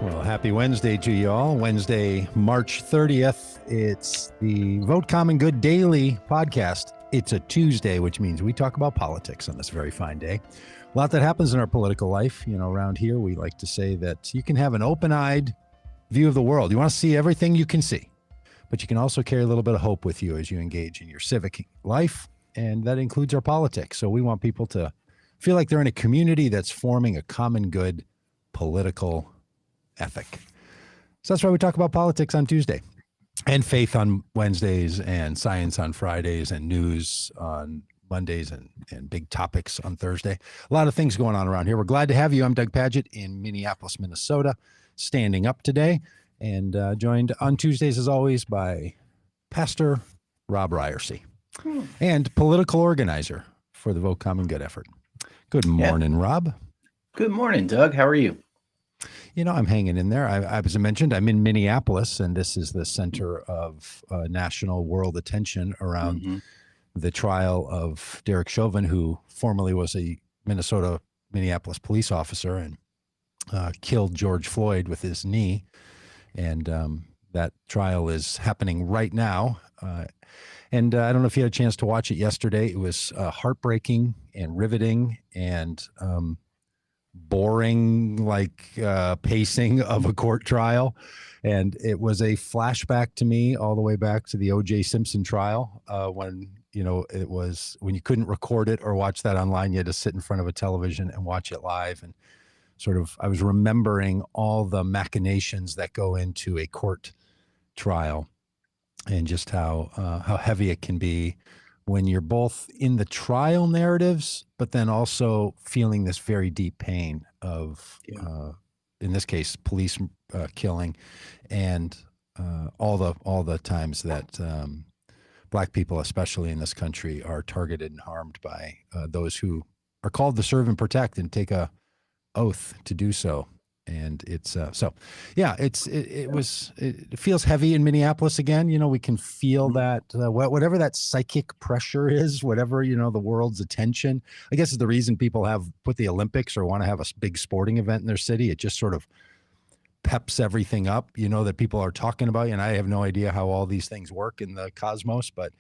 Well, happy Wednesday to you all. Wednesday, March 30th. It's the Vote Common Good Daily podcast. It's a Tuesday, which means we talk about politics on this very fine day. A lot that happens in our political life. You know, around here, we like to say that you can have an open-eyed view of the world. You want to see everything you can see, but you can also carry a little bit of hope with you as you engage in your civic life, and that includes our politics. So we want people to feel like they're in a community that's forming a common good political ethic. So that's why we talk about politics on Tuesday, and faith on Wednesdays, and science on Fridays, and news on Mondays, and big topics on Thursday. A lot of things going on around here. We're glad to have you. I'm Doug Padgett in Minneapolis, Minnesota, standing up today, and joined on Tuesdays, as always, by Pastor Robb and political organizer for the Vote Common Good effort. Good morning, Robb. Good morning, Doug. How are you? You know, I'm hanging in there. As I mentioned, I'm in Minneapolis, and this is the center of national world attention around the trial of Derek Chauvin, who formerly was a Minneapolis police officer and killed George Floyd with his knee. And that trial is happening right now. And I don't know if you had a chance to watch it yesterday. It was heartbreaking and riveting and boring, like pacing of a court trial. And it was a flashback to me all the way back to the O.J. Simpson trial, when, you know, it was when you couldn't record it or watch that online. You had to sit in front of a television and watch it live. And sort of, I was remembering all the machinations that go into a court trial, and just how heavy it can be when you're both in the trial narratives, but then also feeling this very deep pain of, in this case, police killing, and all the times that Black people, especially in this country, are targeted and harmed by those who are called to serve and protect and take a oath to do so. And it's it feels heavy in Minneapolis again. You know, we can feel that whatever that psychic pressure is, whatever, you know, the world's attention, I guess, is the reason people have put the Olympics or want to have a big sporting event in their city. It just sort of peps everything up, you know, that people are talking about. And I have no idea how all these things work in the cosmos, but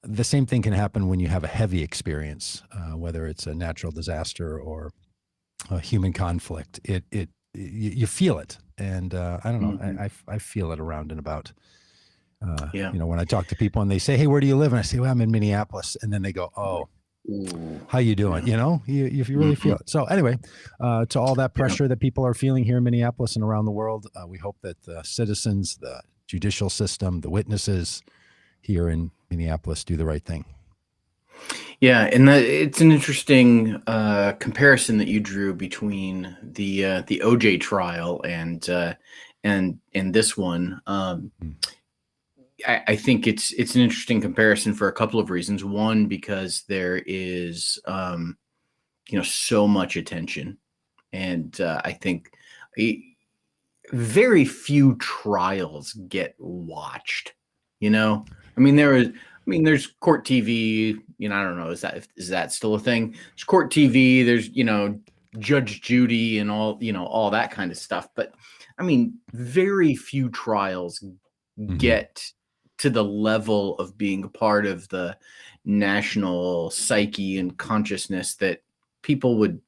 the same thing can happen when you have a heavy experience, whether it's a natural disaster or a human conflict. You feel it, and I don't know. I feel it around and about. You know, when I talk to people and they say, "Hey, where do you live?" and I say, "Well, I'm in Minneapolis," and then they go, "Oh, how you doing?" You know, you really feel it. So anyway, to all that pressure that people are feeling here in Minneapolis and around the world, we hope that the citizens, the judicial system, the witnesses here in Minneapolis do the right thing. Yeah, and it's an interesting comparison that you drew between the OJ trial and this one. I think it's an interesting comparison for a couple of reasons. One, because there is so much attention, and I think very few trials get watched. You know, I mean, there's court TV, you know, I don't know, is that still a thing? There's court TV, there's, you know, Judge Judy and all, you know, all that kind of stuff. But I mean, very few trials get to the level of being a part of the national psyche and consciousness that people would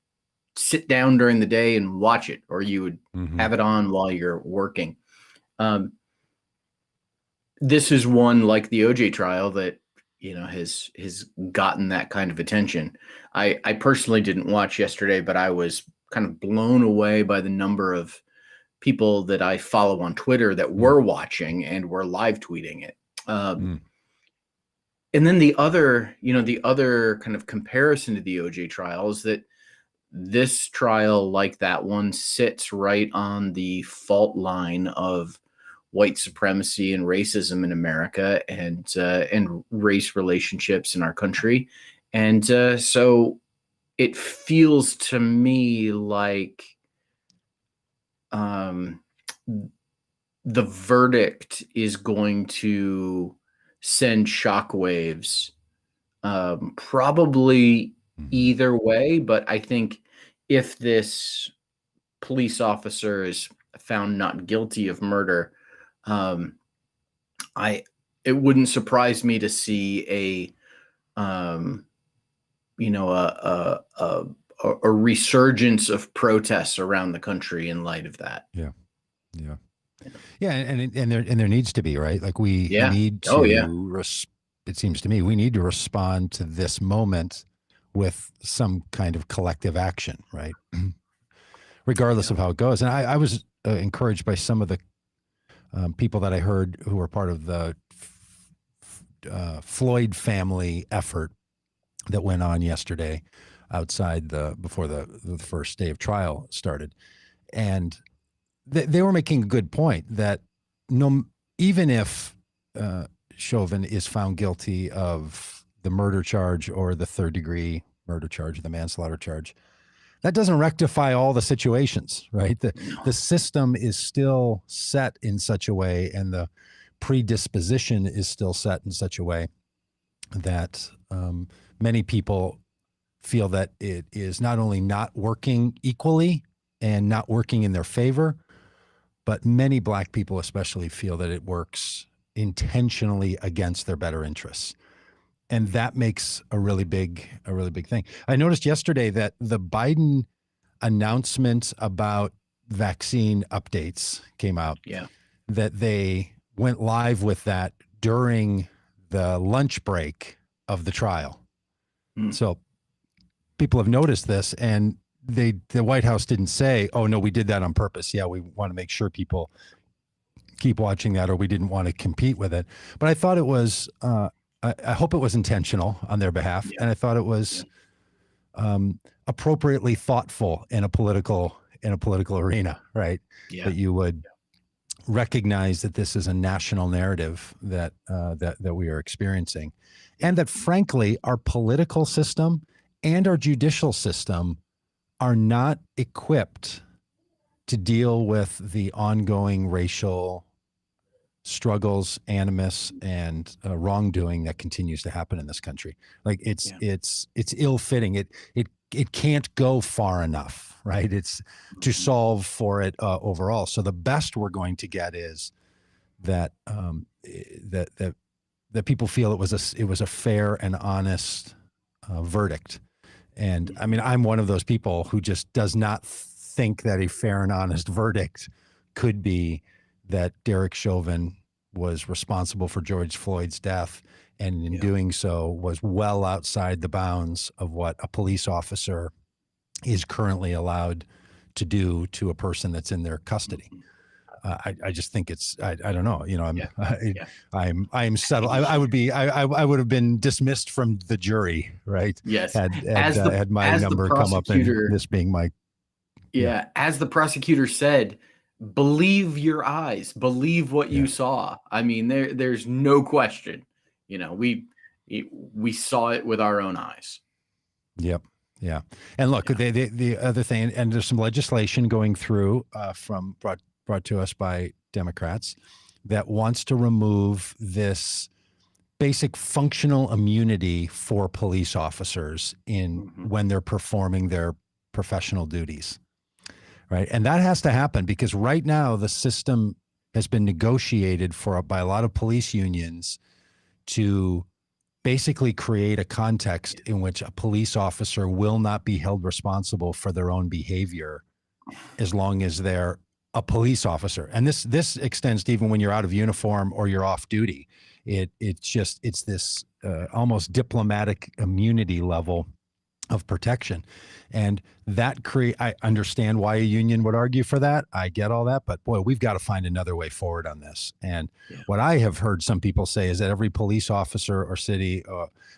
sit down during the day and watch it, or you would have it on while you're working. This is one, like the OJ trial, that, you know, has gotten that kind of attention. I personally didn't watch yesterday, but I was kind of blown away by the number of people that I follow on Twitter that were watching and were live tweeting it. And then the other kind of comparison to the OJ trial is that this trial, like that one, sits right on the fault line of white supremacy and racism in America, and race relationships in our country. And so it feels to me like the verdict is going to send shockwaves, probably either way. But I think if this police officer is found not guilty of murder. Um, I it wouldn't surprise me to see um, a resurgence of protests around the country in light of that. Yeah. Yeah. Yeah. And there needs to be, right? Like we Yeah. need Oh yeah. to, it seems to me, we need to respond to this moment with some kind of collective action, right? Regardless Yeah. of how it goes. And I was encouraged by some of the people that I heard who were part of the Floyd family effort that went on yesterday outside before the first day of trial started. And they were making a good point that even if Chauvin is found guilty of the murder charge or the third degree murder charge, the manslaughter charge, that doesn't rectify all the situations, right? The system is still set in such a way, and the predisposition is still set in such a way that many people feel that it is not only not working equally and not working in their favor, but many Black people especially feel that it works intentionally against their better interests. And that makes a really big thing. I noticed yesterday that the Biden announcement about vaccine updates came out. Yeah. That they went live with that during the lunch break of the trial. So people have noticed this, and the White House didn't say, "Oh no, we did that on purpose." Yeah, we want to make sure people keep watching that, or we didn't want to compete with it. But I thought it was. I hope it was intentional on their behalf, and I thought it was appropriately thoughtful in a political arena, right? Yeah. That you would recognize that this is a national narrative that we are experiencing, and that frankly, our political system and our judicial system are not equipped to deal with the ongoing racial struggles, animus, and wrongdoing that continues to happen in this country. Like it's ill-fitting. It can't go far enough, right? It's to solve for it overall. So the best we're going to get is that that people feel it was a fair and honest verdict. And I mean, I'm one of those people who just does not think that a fair and honest verdict could be that Derek Chauvin was responsible for George Floyd's death, and in doing so was well outside the bounds of what a police officer is currently allowed to do to a person that's in their custody. I just think it's I don't know, you know, I'm settled. I would have been dismissed from the jury, right? Yes. Had my number come up and this being my as the prosecutor said, believe your eyes, believe what you saw. I mean, there's no question. You know, we saw it with our own eyes. Yep. Yeah. And look, the other thing, and there's some legislation going through brought to us by Democrats that wants to remove this basic functional immunity for police officers when they're performing their professional duties. Right. And that has to happen because right now the system has been negotiated by a lot of police unions to basically create a context in which a police officer will not be held responsible for their own behavior as long as they're a police officer. And this extends to even when you're out of uniform or you're off duty. It's this almost diplomatic immunity level of protection. And that I understand why a union would argue for that. I get all that, but boy, we've got to find another way forward on this. And what I have heard some people say is that every police officer or city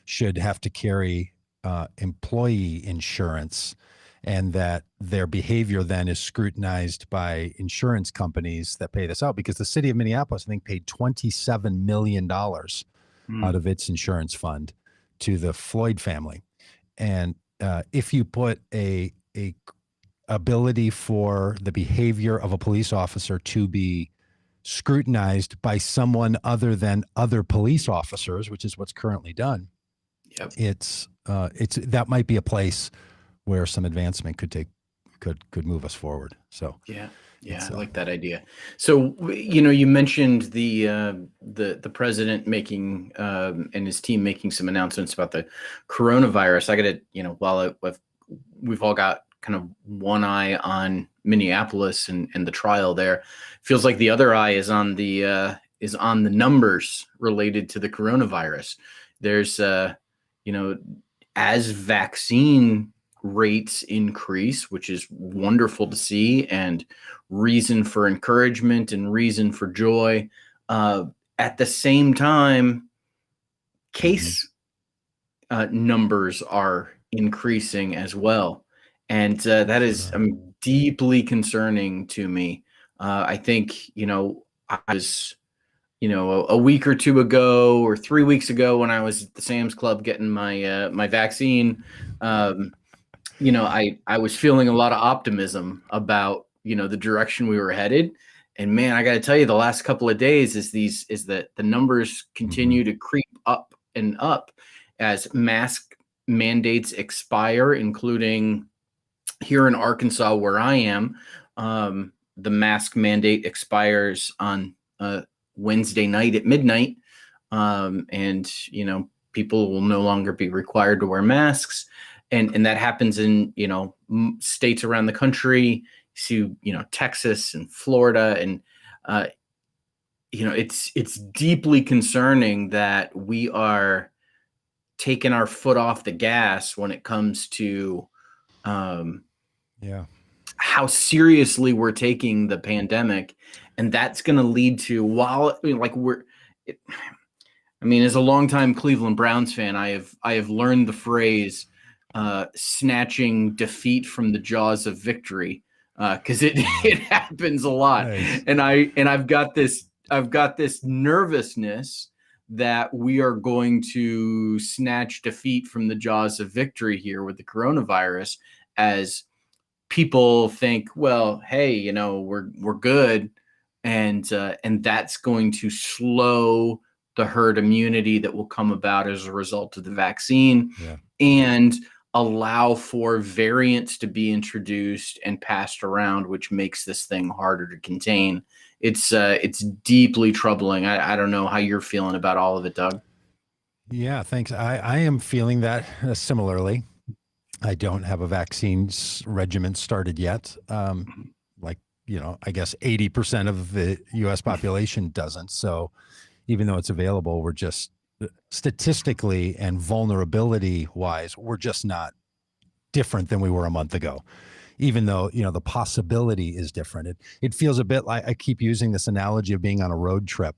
should have to carry employee insurance, and that their behavior then is scrutinized by insurance companies that pay this out, because the city of Minneapolis, I think, paid $27 million out of its insurance fund to the Floyd family. And if you put a ability for the behavior of a police officer to be scrutinized by someone other than other police officers, which is what's currently done, it's that might be a place where some advancement could take could move us forward. So Yeah. Yeah, it's I like that idea. So, you mentioned the president making and his team making some announcements about the coronavirus. I got to, while we've all got kind of one eye on Minneapolis and the trial there, feels like the other eye is on the numbers related to the coronavirus. There's as vaccine rates increase, which is wonderful to see, and reason for encouragement and reason for joy. At the same time, case numbers are increasing as well. And that is deeply concerning to me. I think, I was, a week or two ago or 3 weeks ago when I was at the Sam's Club getting my vaccine, I was feeling a lot of optimism about, the direction we were headed. And man, I got to tell you, the last couple of days is that the numbers continue to creep up and up as mask mandates expire, including here in Arkansas, where I am. The mask mandate expires on Wednesday night at midnight. And, people will no longer be required to wear masks. And that happens in, states around the country. You see, Texas and Florida. And, it's deeply concerning that we are taking our foot off the gas when it comes to how seriously we're taking the pandemic. And that's going to lead to, as a longtime Cleveland Browns fan, I have learned the phrase snatching defeat from the jaws of victory, because it happens a lot. Nice. And I've got this nervousness that we are going to snatch defeat from the jaws of victory here with the coronavirus, as people think, well, hey, we're good, and that's going to slow the herd immunity that will come about as a result of the vaccine, and allow for variants to be introduced and passed around, which makes this thing harder to contain. It's deeply troubling. I don't know how you're feeling about all of it, Doug. Yeah, thanks. I am feeling that similarly. I don't have a vaccine regimen started yet. I guess 80% of the U.S. population doesn't. So even though it's available, we're just statistically and vulnerability wise, we're just not different than we were a month ago. Even though, the possibility is different. It feels a bit like, I keep using this analogy of being on a road trip,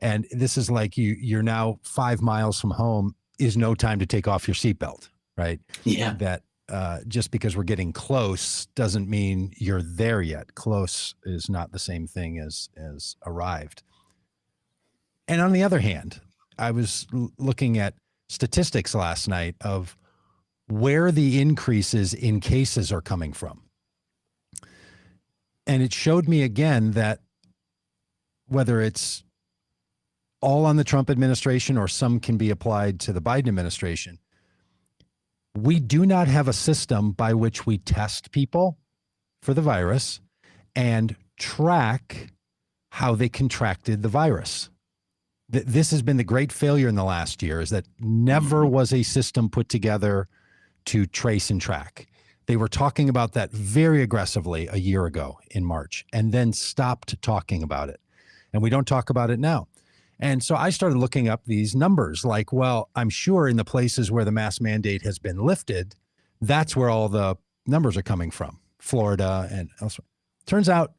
and this is like you're now 5 miles from home is no time to take off your seatbelt, right? Yeah. That just because we're getting close doesn't mean you're there yet. Close is not the same thing as arrived. And on the other hand, I was looking at statistics last night of where the increases in cases are coming from. And it showed me again that whether it's all on the Trump administration or some can be applied to the Biden administration, we do not have a system by which we test people for the virus and track how they contracted the virus. This has been the great failure in the last year, is that never was a system put together to trace and track. They were talking about that very aggressively a year ago in March, and then stopped talking about it. And we don't talk about it now. And so I started looking up these numbers, like, well, I'm sure in the places where the mask mandate has been lifted, that's where all the numbers are coming from, Florida and elsewhere. Turns out,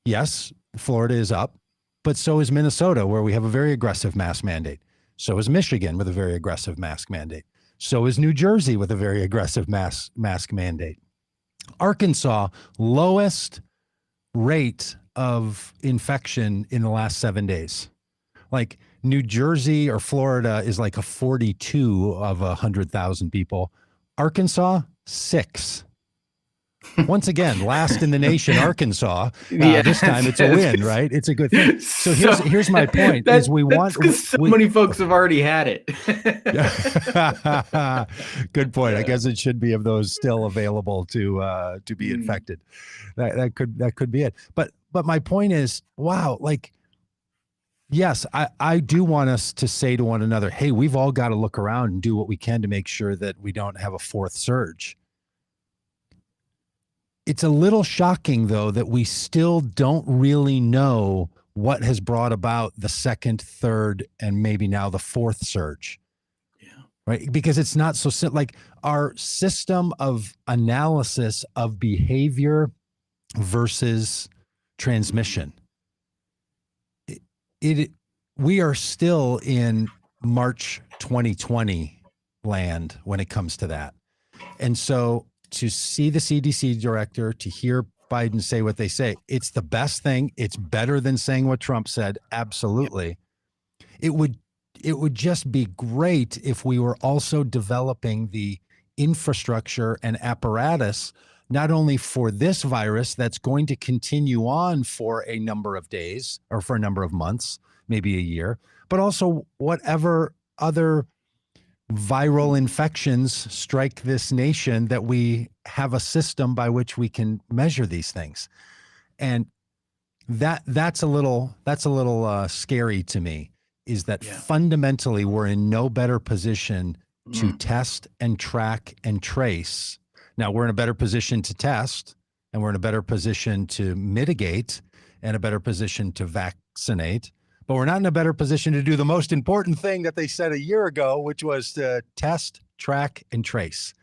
yes, Florida is up, but so is Minnesota, where we have a very aggressive mask mandate. So is Michigan with a very aggressive mask mandate. So is New Jersey with a very aggressive mask mandate. Arkansas, lowest rate of infection in the last 7 days. Like New Jersey or Florida is like a 42 of 100,000 people. Arkansas, 6. Once again, last in the nation, Arkansas. Yeah, This time it's a win, right? It's a good thing. So here's my point: is that's because so many folks have already had it. Good point. I guess it should be of those still available to be infected. That could be it. But my point is, wow, like, yes, I do want us to say to one another, hey, we've all got to look around and do what we can to make sure that we don't have a fourth surge. It's a little shocking, though, that we still don't really know what has brought about the second, third, and maybe now the fourth surge. Yeah. Right. Because it's not so simple. Like, our system of analysis of behavior versus transmission. We are still in March 2020 land when it comes to that. And so to see the CDC director, to hear Biden say what they say, it's the best thing. It's better than saying what Trump said. Absolutely. Yep. It would just be great if we were also developing the infrastructure and apparatus, not only for this virus that's going to continue on for a number of days or for a number of months, maybe a year, but also whatever other viral infections strike this nation, that we have a system by which we can measure these things. And that's a little scary to me, is that fundamentally we're in no better position to test and track and trace. Now, we're in a better position to test, and we're in a better position to mitigate, and a better position to vaccinate. But we're not in a better position to do the most important thing that they said a year ago, which was to test, track, and trace.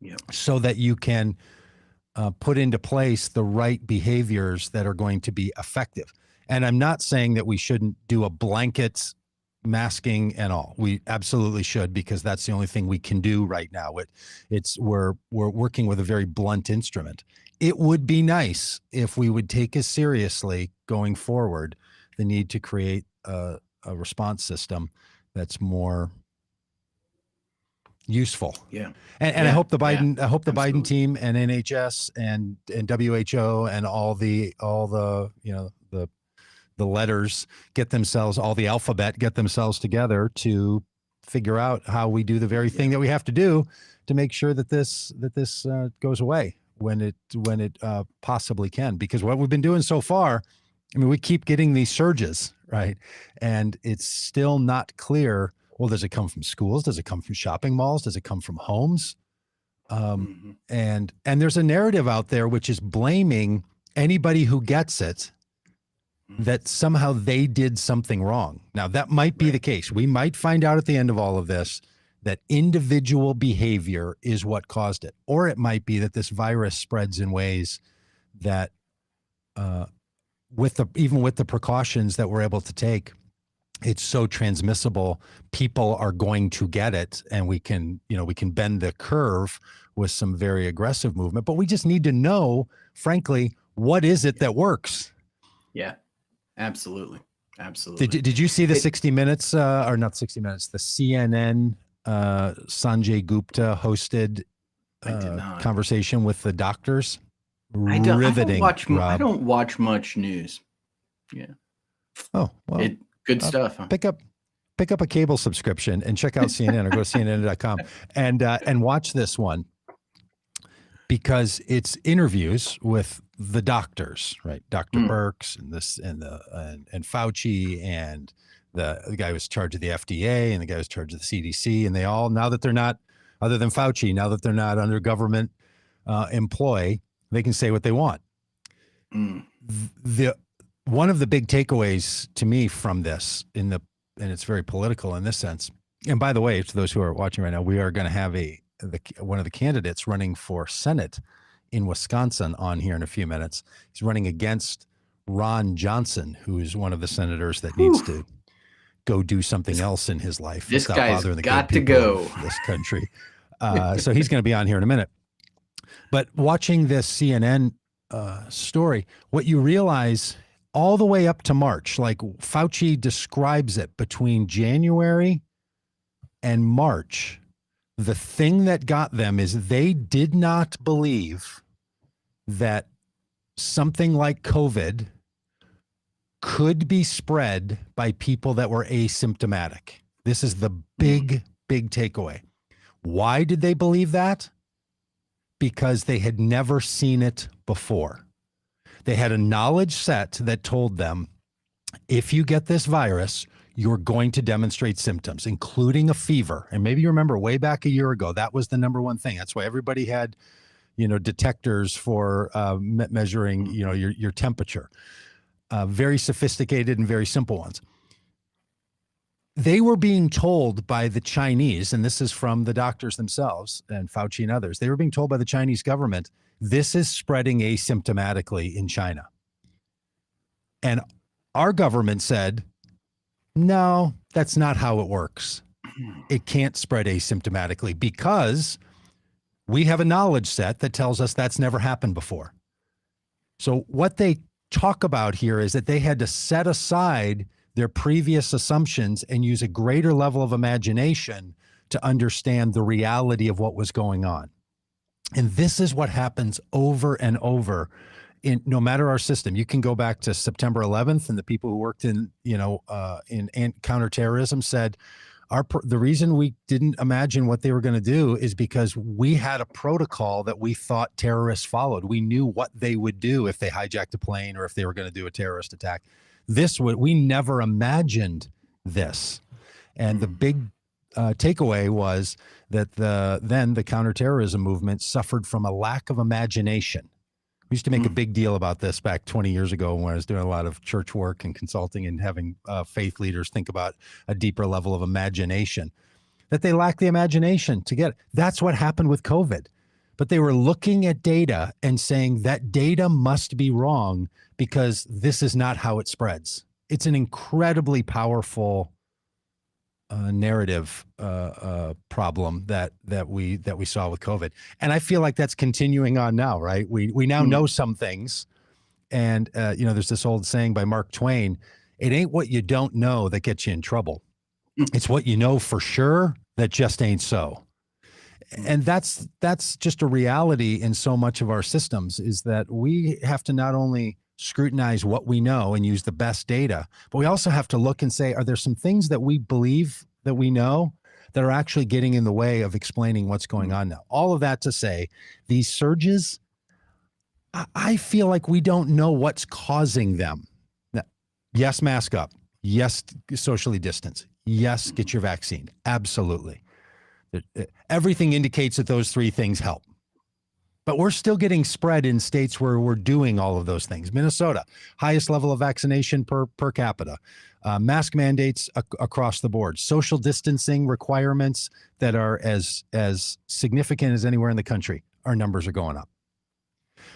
Yep. So that you can put into place the right behaviors that are going to be effective. And I'm not saying that we shouldn't do a blanket masking and all. We absolutely should, because that's the only thing we can do right now. We're working with a very blunt instrument. It would be nice if we would take as seriously going forward the need to create a response system that's more useful. Yeah. And I hope the Biden team and NHS and WHO and all the letters get themselves, all the alphabet get themselves together to figure out how we do the very thing that we have to do to make sure that this goes away when it possibly can. Because what we've been doing so far, I mean, we keep getting these surges, right? And it's still not clear. Well, does it come from schools? Does it come from shopping malls? Does it come from homes? And there's a narrative out there which is blaming anybody who gets it, that somehow they did something wrong. Now, that might be the case. We might find out at the end of all of this that individual behavior is what caused it. Or it might be that this virus spreads in ways that, even with the precautions that we're able to take, it's so transmissible, people are going to get it, and we can bend the curve with some very aggressive movement. But we just need to know, frankly, what is it that works? Yeah, absolutely. Absolutely. Did you see the 60 Minutes, or not 60 Minutes, the CNN Sanjay Gupta hosted conversation with the doctors? Riveting. I don't watch much news. Yeah. Oh, well. Good stuff. Huh? Pick up a cable subscription and check out CNN, or go to CNN.com and watch this one, because it's interviews with the doctors, right? Dr. Birx and Fauci and the guy who was in charge of the FDA and the guy who was in charge of the CDC, and they all, now that they're not, other than Fauci, now that they're not under government employ, they can say what they want. One of the big takeaways to me from this, and it's very political in this sense. And by the way, to those who are watching right now, we are going to have one of the candidates running for Senate in Wisconsin on here in a few minutes. He's running against Ron Johnson, who is one of the senators that needs to go do something else in his life. This guy's got to go. This country. So he's going to be on here in a minute. But watching this CNN story, what you realize all the way up to March, like Fauci describes it, between January and March, the thing that got them is they did not believe that something like COVID could be spread by people that were asymptomatic. This is the big takeaway. Why did they believe that? Because they had never seen it before. They had a knowledge set that told them, if you get this virus, you're going to demonstrate symptoms, including a fever. And maybe you remember way back a year ago, that was the number one thing. That's why everybody had, detectors for measuring, your temperature. Very sophisticated and very simple ones. They were being told by the Chinese, and this is from the doctors themselves and Fauci and others, they were being told by the Chinese government, this is spreading asymptomatically in China. And our government said, no, that's not how it works. It can't spread asymptomatically because we have a knowledge set that tells us that's never happened before. So what they talk about here is that they had to set aside their previous assumptions and use a greater level of imagination to understand the reality of what was going on. And this is what happens over and over in no matter our system. You can go back to September 11th, and the people who worked in counterterrorism said, the reason we didn't imagine what they were going to do is because we had a protocol that we thought terrorists followed. We knew what they would do if they hijacked a plane or if they were going to do a terrorist attack. We never imagined this. And the big takeaway was that the counterterrorism movement suffered from a lack of imagination. We used to make a big deal about this back 20 years ago when I was doing a lot of church work and consulting and having faith leaders think about a deeper level of imagination, that they lack the imagination to get it. That's what happened with COVID. But they were looking at data and saying that data must be wrong because this is not how it spreads. It's an incredibly powerful narrative problem that we saw with COVID, and I feel like that's continuing on now. Right? We now know some things, and there's this old saying by Mark Twain: "It ain't what you don't know that gets you in trouble; it's what you know for sure that just ain't so." And that's just a reality in so much of our systems, is that we have to not only scrutinize what we know and use the best data, but we also have to look and say, are there some things that we believe that we know that are actually getting in the way of explaining what's going on now? All of that to say, these surges, I feel like we don't know what's causing them. Now, yes, mask up. Yes, socially distance. Yes, get your vaccine. Absolutely. Everything indicates that those three things help. But we're still getting spread in states where we're doing all of those things. Minnesota, highest level of vaccination per capita. Mask mandates across the board. Social distancing requirements that are as significant as anywhere in the country. Our numbers are going up.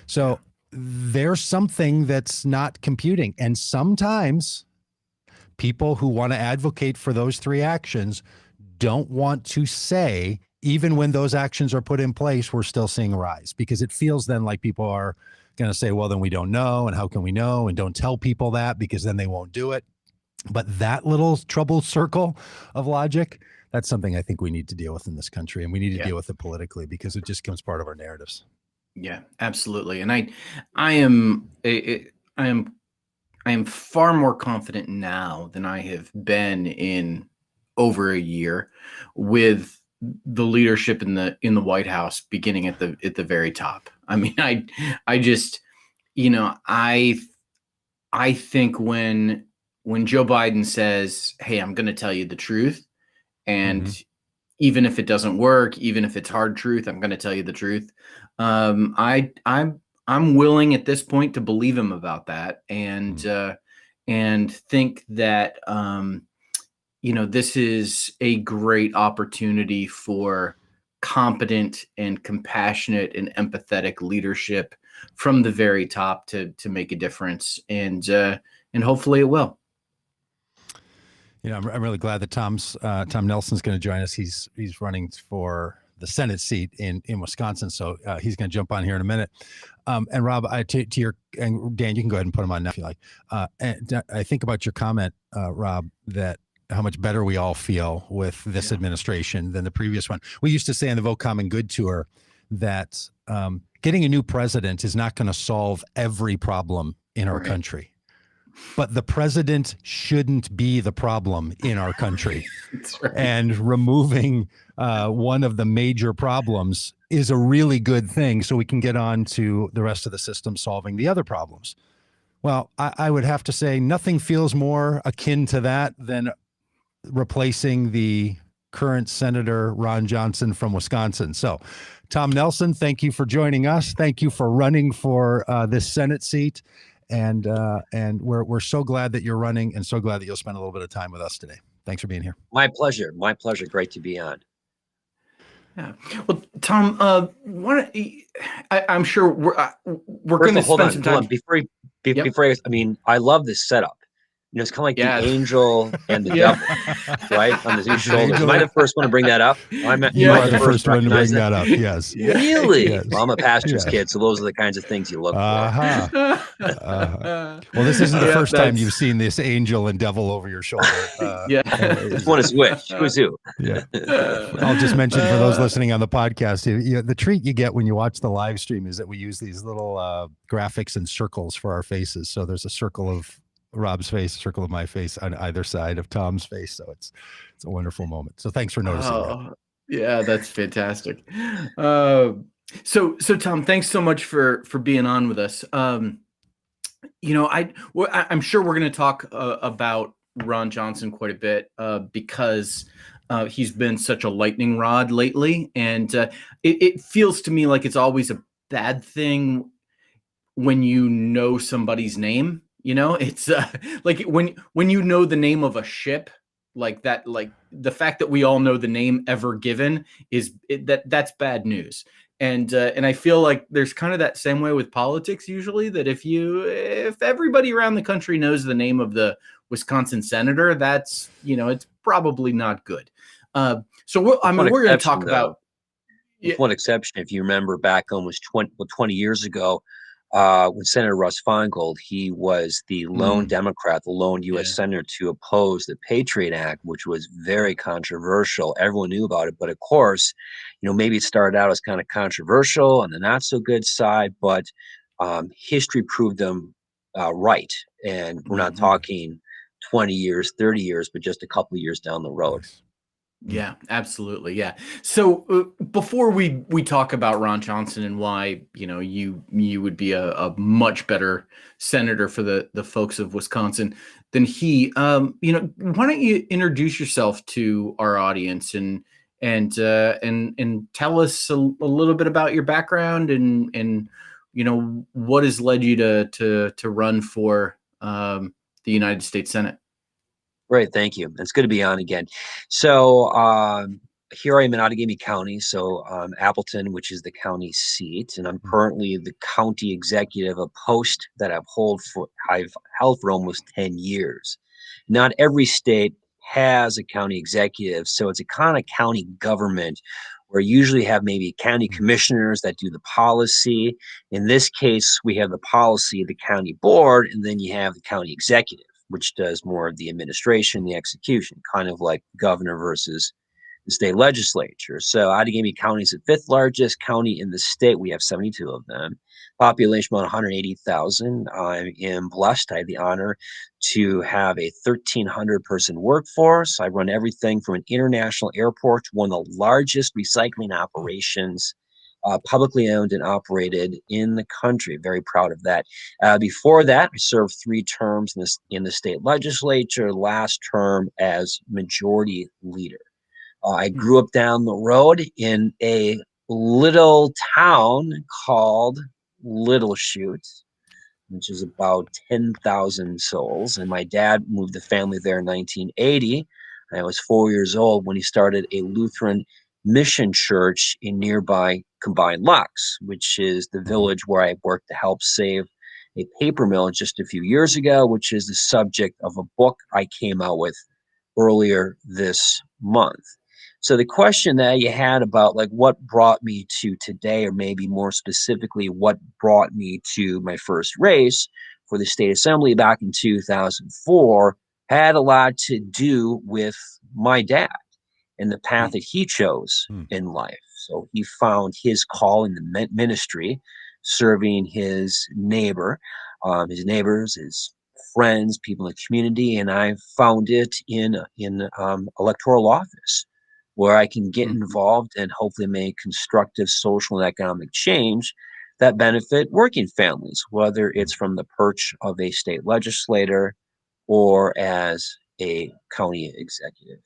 So there's something that's not computing. And sometimes people who want to advocate for those three actions don't want to say, even when those actions are put in place, we're still seeing a rise, because it feels then like people are going to say, well, then we don't know. And how can we know? And don't tell people that, because then they won't do it. But that little trouble circle of logic, that's something I think we need to deal with in this country, and we need to deal with it politically, because it just becomes part of our narratives. Yeah, absolutely. And I am far more confident now than I have been in over a year, with the leadership in the White House beginning at the very top. I mean, I just, I think when Joe Biden says, "Hey, I'm going to tell you the truth, and even if it doesn't work, even if it's hard truth, I'm going to tell you the truth," I'm willing at this point to believe him about that, and think that this is a great opportunity for competent and compassionate and empathetic leadership from the very top to make a difference, and hopefully it will. I'm really glad that Tom Nelson's going to join us. He's running for the Senate seat in Wisconsin, so he's going to jump on here in a minute. And Robb, to your, and Dan, you can go ahead and put him on now if you like. And I think about your comment, Robb, that how much better we all feel with this administration than the previous one. We used to say on the Vote Common Good tour that getting a new president is not going to solve every problem in our Right. country. But the president shouldn't be the problem in our country. That's right. And removing one of the major problems is a really good thing, so we can get on to the rest of the system solving the other problems. Well, I would have to say nothing feels more akin to that than replacing the current Senator Ron Johnson from Wisconsin. So, Tom Nelson, thank you for joining us. Thank you for running for this Senate seat. And we're so glad that you're running, and so glad that you'll spend a little bit of time with us today. Thanks for being here. My pleasure. My pleasure. Great to be on. Yeah. Well, Tom, I'm sure we're going to spend some time. Hold on. Before I mean, I love this setup. You know, it's kind of like the angel and the devil, right? On the two shoulders. Am I the first one to bring that up? You are the first one to bring that up. Yes. Really? Yes. Well, I'm a pastor's kid, so those are the kinds of things you look for. Well, this isn't the first time you've seen this angel and devil over your shoulder. Which one is which? Who's who? Yeah. I'll just mention for those listening on the podcast, the treat you get when you watch the live stream is that we use these little graphics and circles for our faces. So there's a circle of Robb's face, a circle of my face on either side of Tom's face. So it's a wonderful moment. So thanks for noticing that. Yeah, that's fantastic. So Tom, thanks so much for being on with us. I'm sure we're going to talk about Ron Johnson quite a bit because he's been such a lightning rod lately, and it feels to me like it's always a bad thing when you know somebody's name. You know, it's like when you know the name of a ship like that, like the fact that we all know the name Ever Given that's bad news. And I feel like there's kind of that same way with politics usually, that if everybody around the country knows the name of the Wisconsin senator, that's, it's probably not good. We're going to talk about one exception. If you remember back almost 20 years ago, when Senator Russ Feingold, he was the lone Democrat, the lone U.S. senator to oppose the Patriot Act, which was very controversial. Everyone knew about it, but of course, maybe it started out as kind of controversial on the not so good side, but history proved them right. And we're not talking 20 years, 30 years, but just a couple of years down the road. Yeah, absolutely. Yeah. So before we talk about Ron Johnson and why, you would be a much better senator for the folks of Wisconsin than he, why don't you introduce yourself to our audience and tell us a little bit about your background and what has led you to run for the United States Senate. Great, thank you. It's good to be on again. So here I am in Outagamie County, so Appleton, which is the county seat, and I'm currently the county executive, a post that I've held for almost 10 years. Not every state has a county executive, so it's a kind of county government where you usually have maybe county commissioners that do the policy. In this case, we have the policy, the county board, and then you have the county executive, which does more of the administration, the execution, kind of like governor versus the state legislature. So Outagamie County is the fifth largest county in the state. We have 72 of them. Population about 180,000. I am blessed. I have the honor to have a 1,300 person workforce. I run everything from an international airport to one of the largest recycling operations publicly owned and operated in the country. Very proud of that. Before that, I served 3 terms in the state legislature, last term as majority leader. I grew up down the road in a little town called Little Chute, which is about 10,000 souls. And my dad moved the family there in 1980. I was 4 years old when he started a Lutheran mission church in nearby Combined Locks, which is the village where I worked to help save a paper mill just a few years ago, which is the subject of a book I came out with earlier this month. So the question that you had about like what brought me to today, or maybe more specifically, what brought me to my first race for the state assembly back in 2004 had a lot to do with my dad. and the path that he chose in life. So he found his call in the ministry, serving his neighbors, his friends, people in the community, and I found it in electoral office, where I can get involved and hopefully make constructive social and economic change that benefit working families, whether it's from the perch of a state legislator or as a county executive.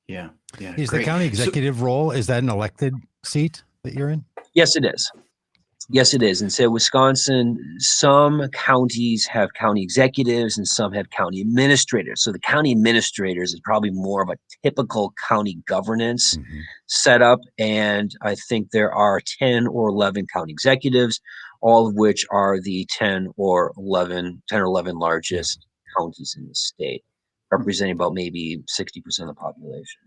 Yeah. Yeah. Is great. the county executive role, is that an elected seat that you're in? Yes, it is. Yes, it is. And so Wisconsin, some counties have county executives and some have county administrators. So the county administrators is probably more of a typical county governance setup. And I think there are 10 or 11 county executives, all of which are the 10 or 11 largest counties in the state, representing about maybe 60% of the population.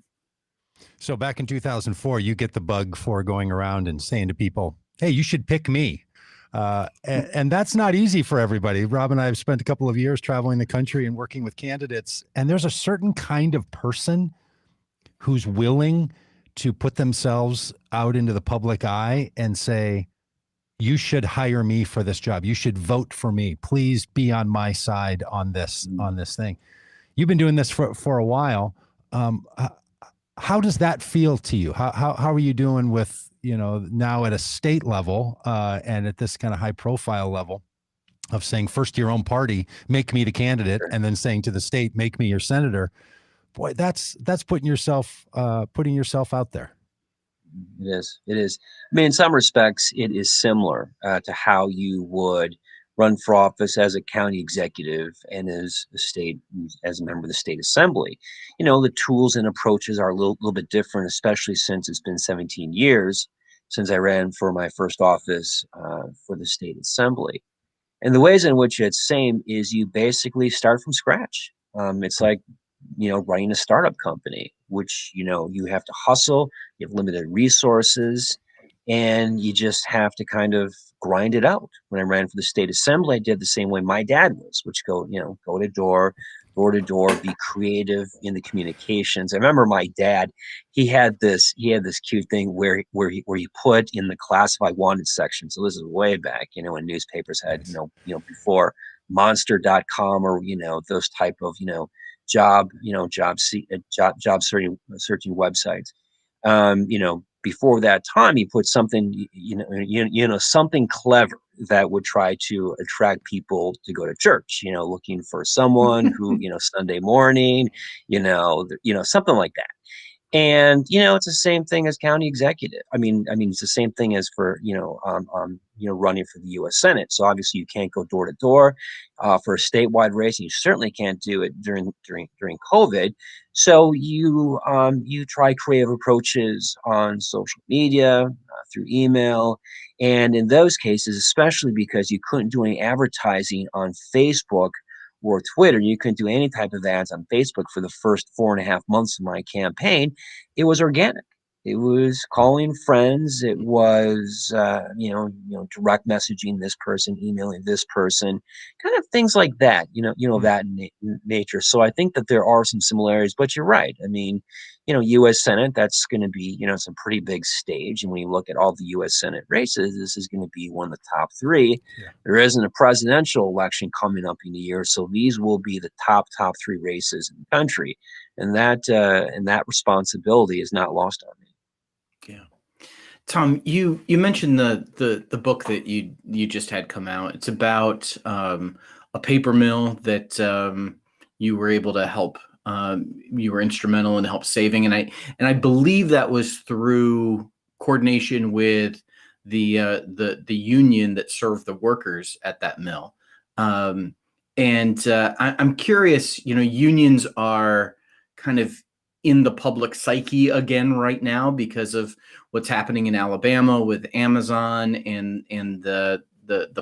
So back in 2004, you get the bug for going around and saying to people, hey, you should pick me. And that's not easy for everybody. Rob and I have spent a couple of years traveling the country and working with candidates. And there's a certain kind of person who's willing to put themselves out into the public eye and say, you should hire me for this job. You should vote for me. Please be on my side on this thing. You've been doing this for a while. How does that feel to you? How are you doing with, now at a state level and at this kind of high profile level of saying first to your own party, make me the candidate, and then saying to the state, make me your senator? Boy, that's putting yourself out there. It is. I mean, in some respects, it is similar to how you would run for office as a county executive and as a member of the state assembly. The tools and approaches are a little bit different, especially since it's been 17 years since I ran for my first office for the state assembly. And the ways in which it's same is you basically start from scratch. It's like, running a startup company, which, you have to hustle, you have limited resources, and you just have to kind of grind it out. When I ran for the state assembly, I did the same way my dad was, which go to door to door, be creative in the communications. I remember my dad, he had this cute thing where he put in the classified wanted section. So this is way back, when newspapers had, before monster.com or, those type of, job searching websites. Before that time, he put something, something clever that would try to attract people to go to church, looking for someone who, Sunday morning, something like that. And, it's the same thing as county executive. I mean, it's the same thing as for, running for the U.S. Senate. So obviously you can't go door to door for a statewide race. And you certainly can't do it during COVID. So you try creative approaches on social media, through email. And in those cases, especially because you couldn't do any advertising on Facebook or Twitter, you couldn't do any type of ads on Facebook for the first 4.5 months of my campaign. It was organic. It was calling friends. It was, direct messaging this person, emailing this person, kind of things like that, that nature. So I think that there are some similarities, but you're right. I mean, U.S. Senate, that's going to be, it's a pretty big stage. And when you look at all the U.S. Senate races, this is going to be one of the top three. Yeah. There isn't a presidential election coming up in a year. So these will be the top three races in the country. And that responsibility is not lost on me. Yeah. Tom, you mentioned the book that you just had come out. It's about a paper mill that you were able to help. You were instrumental in help saving, and I believe that was through coordination with the union that served the workers at that mill. I'm curious. Unions are kind of in the public psyche again right now because of what's happening in Alabama with Amazon and the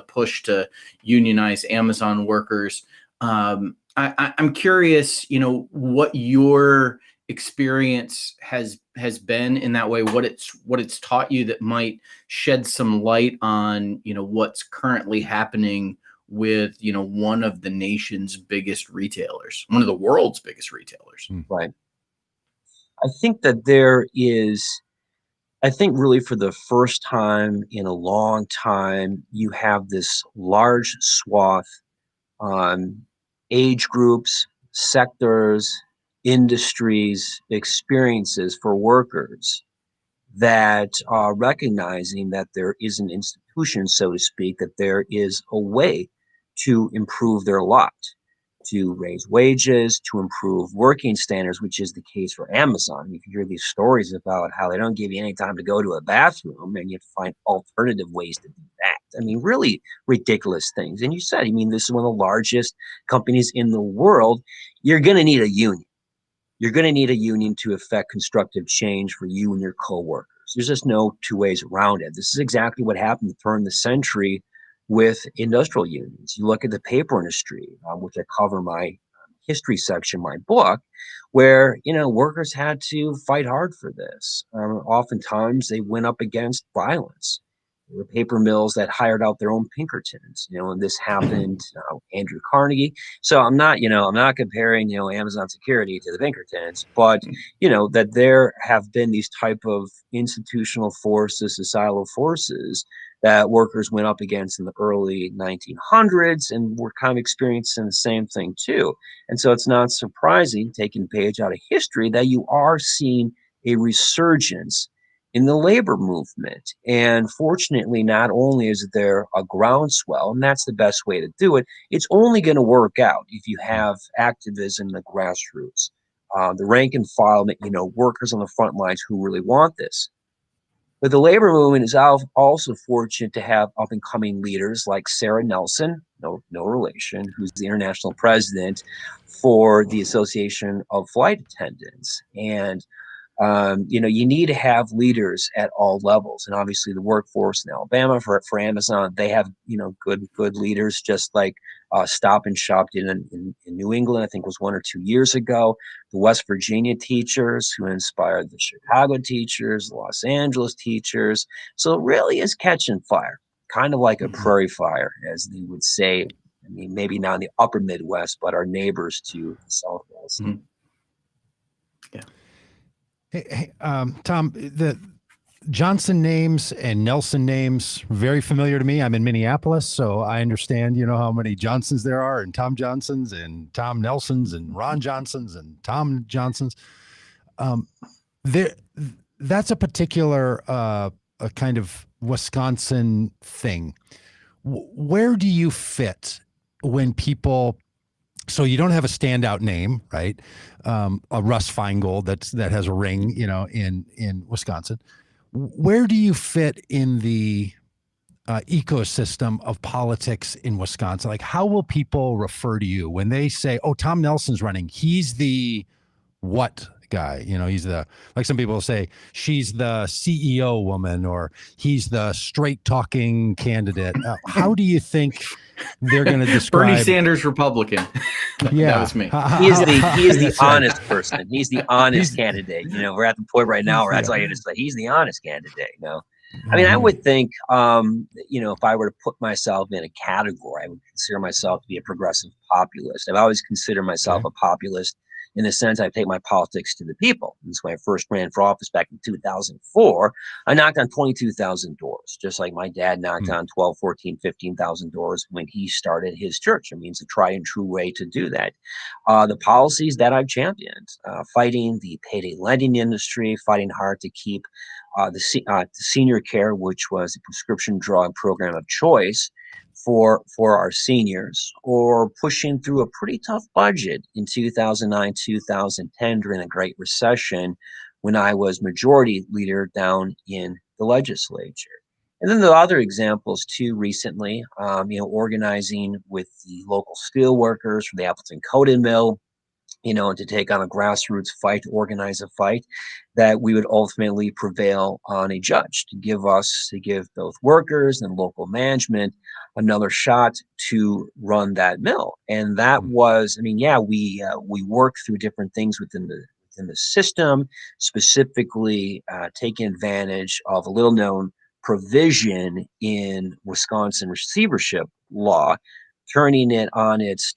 push to unionize Amazon workers. I'm curious, what your experience has been in that way, what it's taught you that might shed some light on, what's currently happening with, one of the nation's biggest retailers, one of the world's biggest retailers. Right. I think that there is, I think really for the first time in a long time, you have this large swath, um, age groups, sectors, industries, experiences for workers that are recognizing that there is an institution, so to speak, that there is a way to improve their lot, to raise wages, to improve working standards, which is the case for Amazon. You can hear these stories about how they don't give you any time to go to a bathroom and you have to find alternative ways to do that. I mean, really ridiculous things. And you said, I mean, this is one of the largest companies in the world. You're going to need a union. You're going to need a union to effect constructive change for you and your coworkers. There's just no two ways around it. This is exactly what happened to turn the century with industrial unions. You look at the paper industry, which I cover my history section, my book, where workers had to fight hard for this. Oftentimes, they went up against violence. There were paper mills that hired out their own Pinkertons, and this happened. Andrew Carnegie. So I'm not comparing, Amazon security to the Pinkertons, but that there have been these type of institutional forces, societal forces that workers went up against in the early 1900s, and we're kind of experiencing the same thing too. And so it's not surprising, taking a page out of history, that you are seeing a resurgence in the labor movement. And fortunately, not only is there a groundswell, and that's the best way to do it, it's only going to work out if you have activism in the grassroots, the rank and file, workers on the front lines who really want this. But the labor movement is also fortunate to have up and coming leaders like Sarah Nelson, no relation, who's the international president for the Association of Flight Attendants. And you need to have leaders at all levels, and obviously the workforce in Alabama for Amazon, they have good leaders, just like Stop and Shop did in New England. I think it was 1 or 2 years ago. The West Virginia teachers who inspired the Chicago teachers, the Los Angeles teachers. So it really is catching fire, kind of like a prairie fire, as they would say. I mean, maybe not in the upper Midwest, but our neighbors to the Southwest. Mm-hmm. Yeah. Hey, Tom, the Johnson names and Nelson names, very familiar to me. I'm in Minneapolis, so I understand, how many Johnsons there are, and Tom Johnsons and Tom Nelsons and Ron Johnsons and Tom Johnsons. That's a particular a kind of Wisconsin thing. Where do you fit when people? So you don't have a standout name, right? A Russ Feingold that has a ring, in Wisconsin. Where do you fit in the ecosystem of politics in Wisconsin? Like, how will people refer to you when they say, "Oh, Tom Nelson's running. He's the what guy?" He's the, like some people will say, she's the CEO woman, or he's the straight talking candidate. How do you think they're going to describe Bernie Sanders Republican? Yeah, that was me. He is the honest person. He's the honest candidate. We're at the point right now where that's all you have to say. He's the honest candidate. I mean, I would think, if I were to put myself in a category, I would consider myself to be a progressive populist. I've always considered myself a populist in the sense I take my politics to the people. And so when I first ran for office back in 2004, I knocked on 22,000 doors, just like my dad knocked on 12, 14, 15,000 doors when he started his church. I mean, it's a tried and true way to do that. The policies that I've championed, fighting the payday lending industry, fighting hard to keep the senior care, which was a prescription drug program of choice for our seniors, or pushing through a pretty tough budget in 2009, 2010 during the Great Recession, when I was majority leader down in the legislature. And then the other examples too, recently, organizing with the local steel workers from the Appleton Coated Mill, to take on a grassroots fight, to organize a fight that we would ultimately prevail on a judge to give both workers and local management another shot to run that mill. And that was, we worked through different things within the system, specifically taking advantage of a little known provision in Wisconsin receivership law turning on its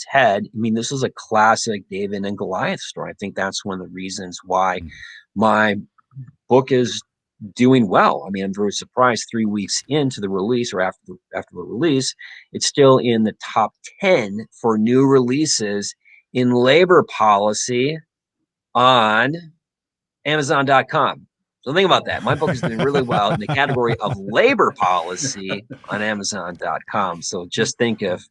head. I mean, this is a classic David and Goliath story. I think that's one of the reasons why my book is doing well. I mean, I'm very surprised 3 weeks into the release, or after the release, it's still in the top 10 for new releases in labor policy on Amazon.com. So think about that. My book is doing really well in the category of labor policy on Amazon.com. So just think if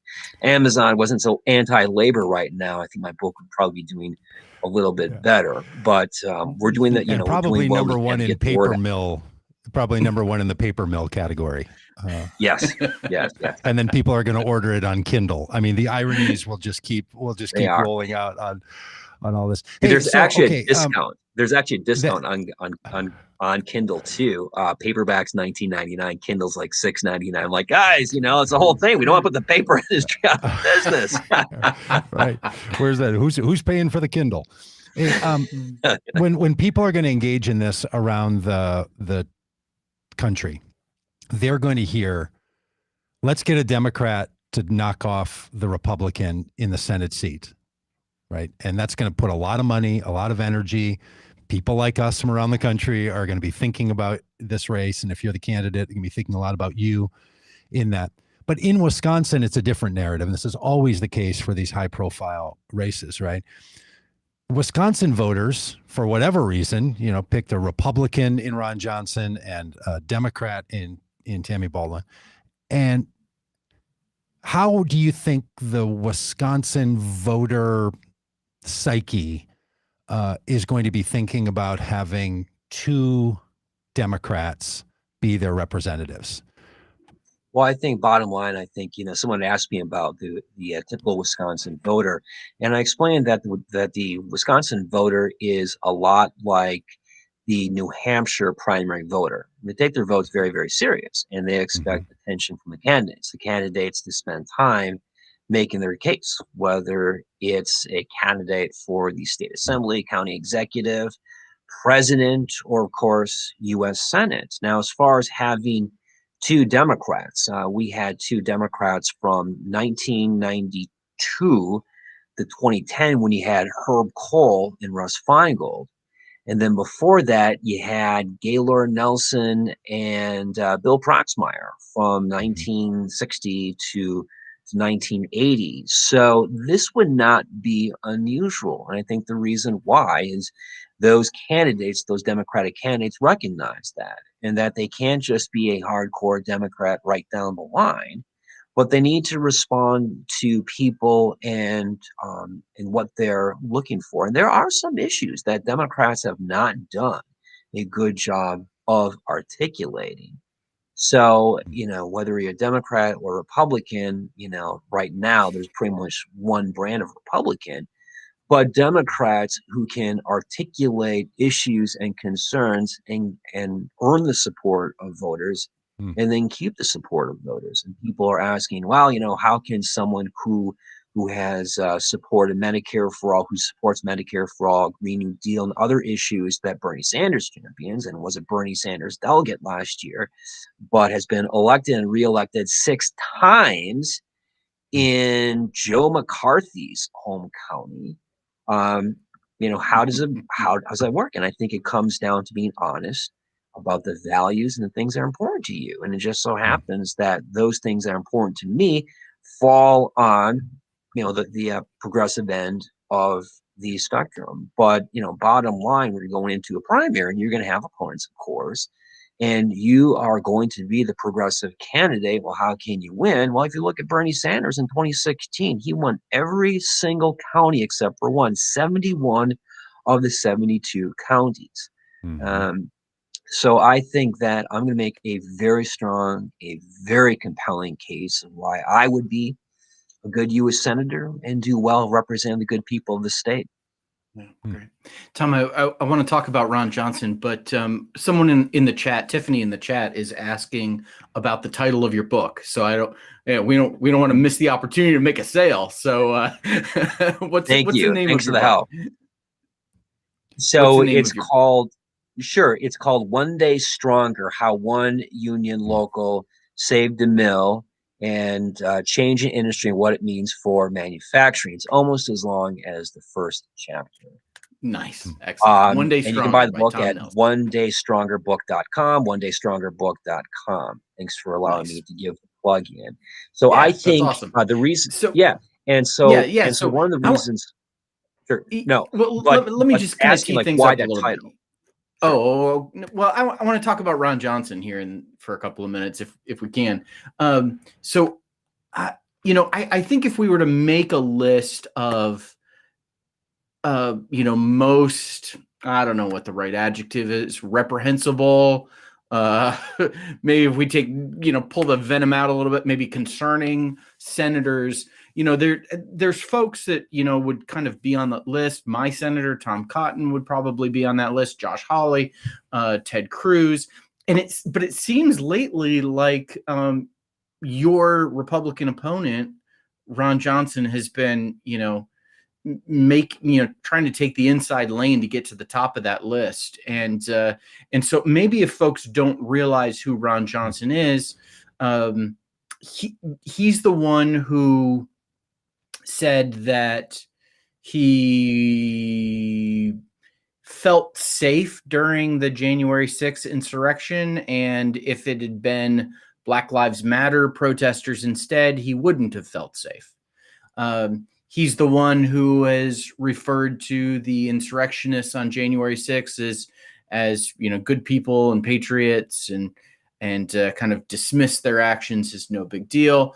Amazon wasn't so anti-labor right now, I think my book would probably be doing a little bit better. But we're doing that, and we're probably doing well number to one in get the word paper out. mill. Probably number one in the paper mill category. Yes. And then people are going to order it on Kindle. I mean, the ironies will just keep rolling out on all this. Hey, There's actually a okay, discount. There's actually a discount on Kindle too. Paperback's $19.99. Kindle's like $6.99. I'm like, guys, it's a whole thing. We don't want to put the paper industry out of business. Right? Where's that? Who's paying for the Kindle? Hey, when people are going to engage in this around the country, they're going to hear, let's get a Democrat to knock off the Republican in the Senate seat, right? And that's going to put a lot of money, a lot of energy. People like us from around the country are going to be thinking about this race. And if you're the candidate, you're going to be thinking a lot about you in that. But in Wisconsin, it's a different narrative. And this is always the case for these high profile races, right? Wisconsin voters, for whatever reason, picked a Republican in Ron Johnson and a Democrat in Tammy Baldwin. And how do you think the Wisconsin voter psyche is going to be thinking about having two Democrats be their representatives? Well, I think bottom line, someone asked me about the typical Wisconsin voter, and I explained that the Wisconsin voter is a lot like the New Hampshire primary voter. They take their votes very, very serious, and they expect attention from the candidates to spend time making their case, whether it's a candidate for the state assembly, county executive, president, or of course, U.S. Senate. Now, as far as having two Democrats, we had two Democrats from 1992 to 2010 when you had Herb Kohl and Russ Feingold. And then before that, you had Gaylord Nelson and Bill Proxmire from 1960 to 1980. So this would not be unusual. And I think the reason why is those Democratic candidates recognize that, and that they can't just be a hardcore Democrat right down the line, but they need to respond to people and what they're looking for. And there are some issues that Democrats have not done a good job of articulating. So, whether you're a Democrat or Republican, right now there's pretty much one brand of Republican, but Democrats who can articulate issues and concerns and earn the support of voters and then keep the support of voters. And people are asking, well, how can someone who has supported Medicare for all, who supports Medicare for all, Green New Deal, and other issues that Bernie Sanders champions, and was a Bernie Sanders delegate last year, but has been elected and reelected 6 times in Joe McCarthy's home county. How does that work? And I think it comes down to being honest about the values and the things that are important to you. And it just so happens that those things that are important to me fall on, the progressive end of the spectrum. But, bottom line, when you're going into a primary and you're going to have opponents, of course, and you are going to be the progressive candidate. Well, how can you win? Well, if you look at Bernie Sanders in 2016, he won every single county except for one, 71 of the 72 counties. So I think that I'm going to make a very strong, a very compelling case of why I would be a good U.S. senator and do well representing the good people of the state. Yeah, great. Tom, I want to talk about Ron Johnson, but someone in the chat, Tiffany in the chat, is asking about the title of your book. So we don't want to miss the opportunity to make a sale. So what's the name Thanks of your for the book? help. So it's called One Day Stronger: How One Union Local Saved a Mill and change in industry and what it means for manufacturing. It's almost as long as the first chapter. Nice. Excellent. One Day And you can Stronger buy the by book Tom at Nelson. onedaystrongerbook.com, onedaystrongerbook.com. Thanks for allowing Nice. me to give the plug in. So Yeah, I that's think awesome. the reason, So and so one of the reasons, sure, no, well, but let me just kind of asking tee like things why up a that little bit. title. Sure. Oh, well, I want to talk about Ron Johnson here for a couple of minutes, if we can. So, I think if we were to make a list of, most, I don't know what the right adjective is, reprehensible. Maybe if we take, pull the venom out a little bit, maybe concerning senators. There's folks that would kind of be on the list. My senator Tom Cotton would probably be on that list. Josh Hawley, Ted Cruz, but it seems lately like your Republican opponent Ron Johnson has been trying to take the inside lane to get to the top of that list. And so maybe if folks don't realize who Ron Johnson is, he's the one who said that he felt safe during the January 6th insurrection, and if it had been Black Lives Matter protesters instead, he wouldn't have felt safe. He's the one who has referred to the insurrectionists on January 6th as good people and patriots, and kind of dismissed their actions as no big deal.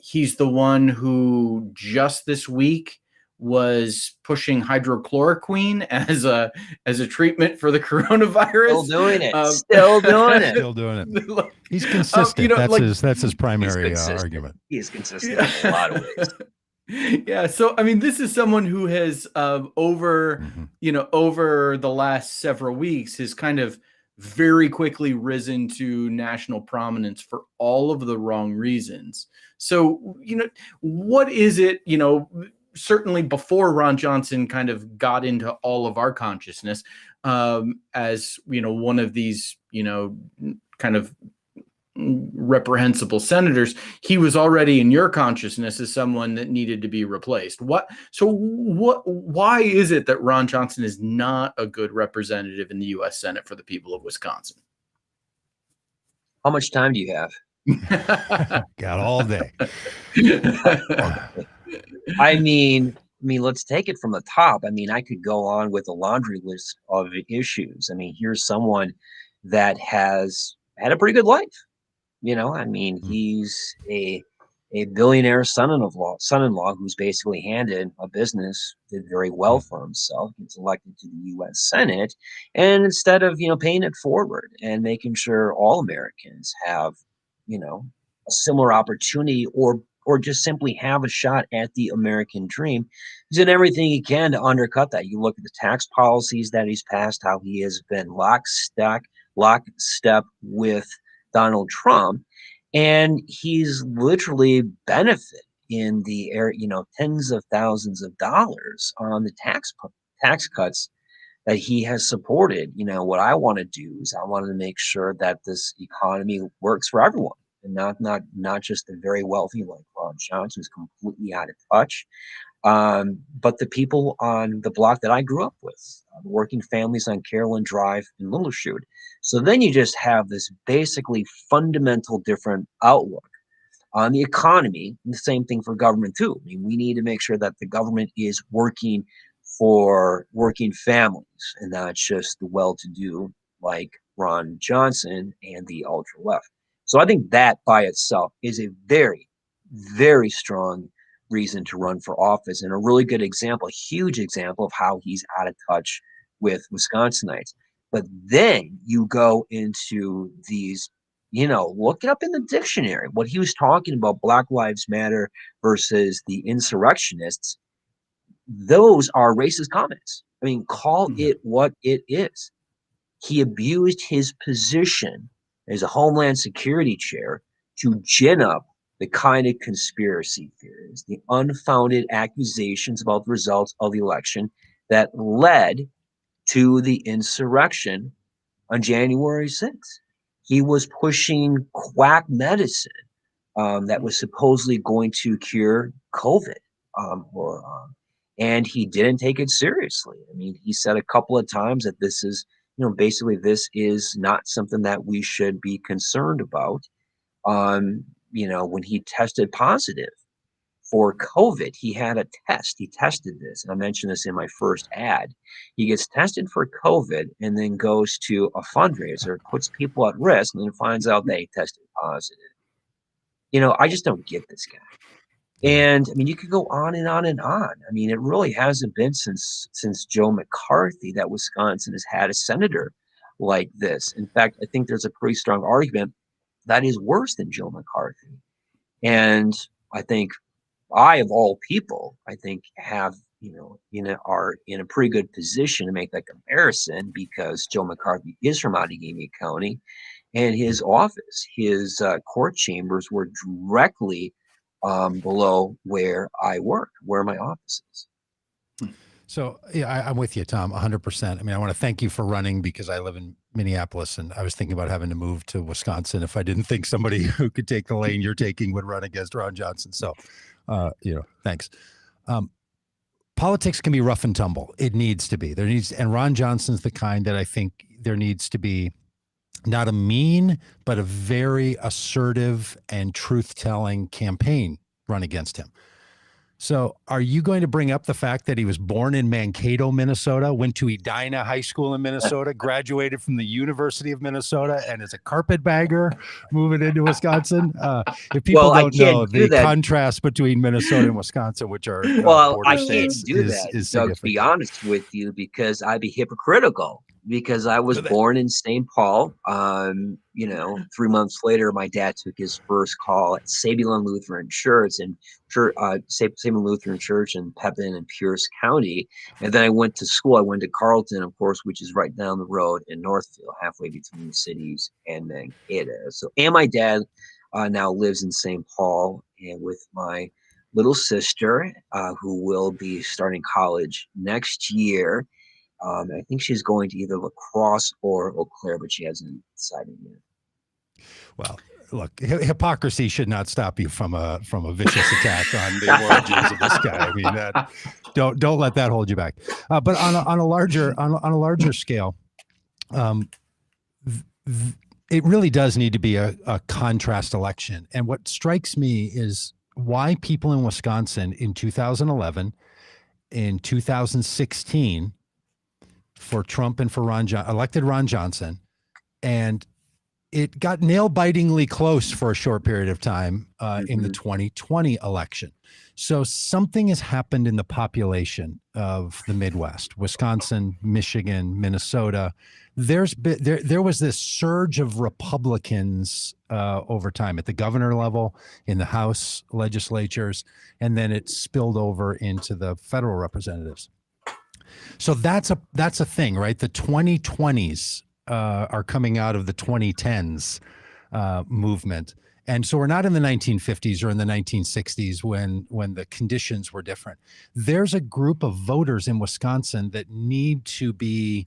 He's the one who just this week was pushing hydrochloroquine as a treatment for the coronavirus. Still doing it. Still doing it. He's consistent. That's his primary argument. He is consistent in a lot of ways. Yeah. So, I mean, this is someone who has over the last several weeks has kind of very quickly risen to national prominence for all of the wrong reasons. So, what is it, certainly before Ron Johnson kind of got into all of our consciousness as, one of these, kind of reprehensible senators, he was already in your consciousness as someone that needed to be replaced. Why is it that Ron Johnson is not a good representative in the U.S. Senate for the people of Wisconsin? How much time do you have? Got all day. I mean, let's take it from the top. I mean, I could go on with a laundry list of issues. I mean, here's someone that has had a pretty good life. He's a billionaire son-in-law who's basically handed a business, did very well for himself, gets elected to the U.S. Senate, and instead of paying it forward and making sure all Americans have a similar opportunity or just simply have a shot at the American dream, he's done everything he can to undercut that. You look at the tax policies that he's passed, how he has been lockstep with Donald Trump, and he's literally benefited in the tens of thousands of dollars on the tax cuts that he has supported. What I want to do is I wanted to make sure that this economy works for everyone and not just the very wealthy like Ron Johnson, who's completely out of touch. But the people on the block that I grew up with, working families on Carolyn Drive in Little Chute. So then you just have this basically fundamental different outlook on the economy, and the same thing for government too. I mean, we need to make sure that the government is working for working families and not just the well-to-do like Ron Johnson and the ultra-left. So I think that by itself is a very, very strong reason to run for office and a really good example, a huge example of how he's out of touch with Wisconsinites. But then you go into these, look it up in the dictionary, what he was talking about, Black Lives Matter versus the insurrectionists. Those are racist comments. I mean, call it what it is. He abused his position as a Homeland Security chair to gin up the kind of conspiracy theories, the unfounded accusations about the results of the election that led to the insurrection on January 6th. He was pushing quack medicine that was supposedly going to cure COVID. And he didn't take it seriously. I mean, he said a couple of times that this is, basically this is not something that we should be concerned about. When he tested positive for COVID, he had a test. He tested this, and I mentioned this in my first ad. He gets tested for COVID and then goes to a fundraiser, puts people at risk, and then finds out they tested positive. I just don't get this guy. And I mean, you could go on and on and on. I mean, it really hasn't been since Joe McCarthy that Wisconsin has had a senator like this. In fact, I think there's a pretty strong argument that is worse than Joe McCarthy. And I think of all people, I think are in a pretty good position to make that comparison, because Joe McCarthy is from Outagamie County, and his office, his court chambers were directly below where I work, where my office is. So yeah, I'm with you, Tom, 100%. I mean, I want to thank you for running, because I live in Minneapolis, and I was thinking about having to move to Wisconsin if I didn't think somebody who could take the lane you're taking would run against Ron Johnson. So, thanks. Politics can be rough and tumble. It needs to be. And Ron Johnson's the kind that I think there needs to be not a mean, but a very assertive and truth-telling campaign run against him. So are you going to bring up the fact that he was born in Mankato, Minnesota, went to Edina High School in Minnesota, graduated from the University of Minnesota, and is a carpetbagger moving into Wisconsin? If people don't know the contrast between Minnesota and Wisconsin, which are border states, is Doug, to be honest with you, because I'd be hypocritical. Because I was born in St. Paul. 3 months later, my dad took his first call at Sabulon Lutheran Church in Pepin and Pierce County. And then I went to school. I went to Carleton, of course, which is right down the road in Northfield, halfway between the cities and Mankato. And my dad now lives in St. Paul, and with my little sister, who will be starting college next year. I think she's going to either La Crosse or Eau Claire, but she hasn't decided yet. Well, look, hypocrisy should not stop you from a vicious attack on the origins of this guy. I mean, don't let that hold you back. But on a larger scale, it really does need to be a contrast election. And what strikes me is why people in Wisconsin in 2011, in 2016. For Trump and for elected Ron Johnson, and it got nail-bitingly close for a short period of time in the 2020 election. So something has happened in the population of the Midwest, Wisconsin, Michigan, Minnesota. There was this surge of Republicans over time at the governor level, in the House legislatures, and then it spilled over into the federal representatives. So that's a thing, right? The 2020s are coming out of the 2010s movement. And so we're not in the 1950s or in the 1960s when the conditions were different. There's a group of voters in Wisconsin that need to be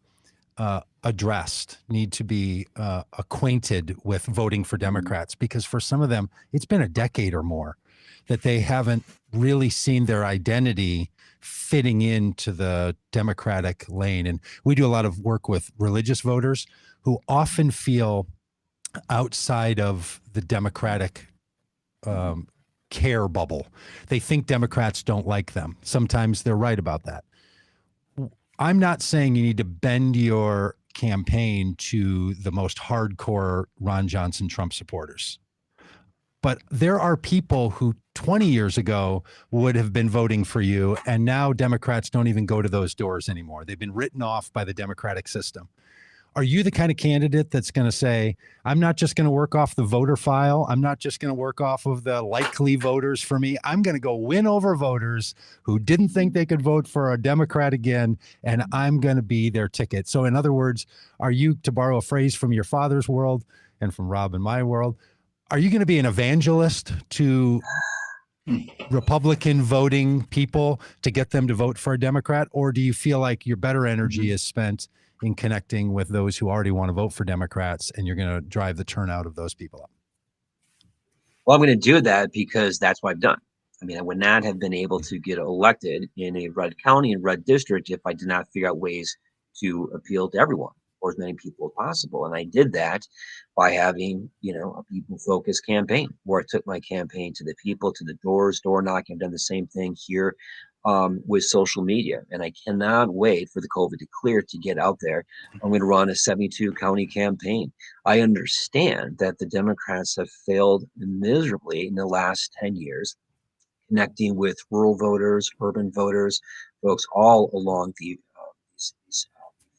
addressed, need to be acquainted with voting for Democrats, because for some of them, it's been a decade or more that they haven't really seen their identity fitting into the Democratic lane. And we do a lot of work with religious voters who often feel outside of the Democratic care bubble. They think Democrats don't like them. Sometimes they're right about that. I'm not saying you need to bend your campaign to the most hardcore Ron Johnson Trump supporters. But there are people who 20 years ago would have been voting for you, and now Democrats don't even go to those doors anymore. They've been written off by the Democratic system. Are you the kind of candidate that's going to say, I'm not just going to work off the voter file. I'm not just going to work off of the likely voters for me. I'm going to go win over voters who didn't think they could vote for a Democrat again, and I'm going to be their ticket. So in other words, are you, to borrow a phrase from your father's world and from Robb and my world, are you going to be an evangelist to Republican voting people to get them to vote for a Democrat? Or do you feel like your better energy is spent in connecting with those who already want to vote for Democrats, and you're going to drive the turnout of those people up? Well, I'm going to do that because that's what I've done. I mean, I would not have been able to get elected in a red county and red district if I did not figure out ways to appeal to everyone or as many people as possible. And I did that by having, a people focused campaign where I took my campaign to the people, to the doors, door knocking. I've done the same thing here with social media. And I cannot wait for the COVID to clear to get out there. I'm going to run a 72 county campaign. I understand that the Democrats have failed miserably in the last 10 years, connecting with rural voters, urban voters, folks all along these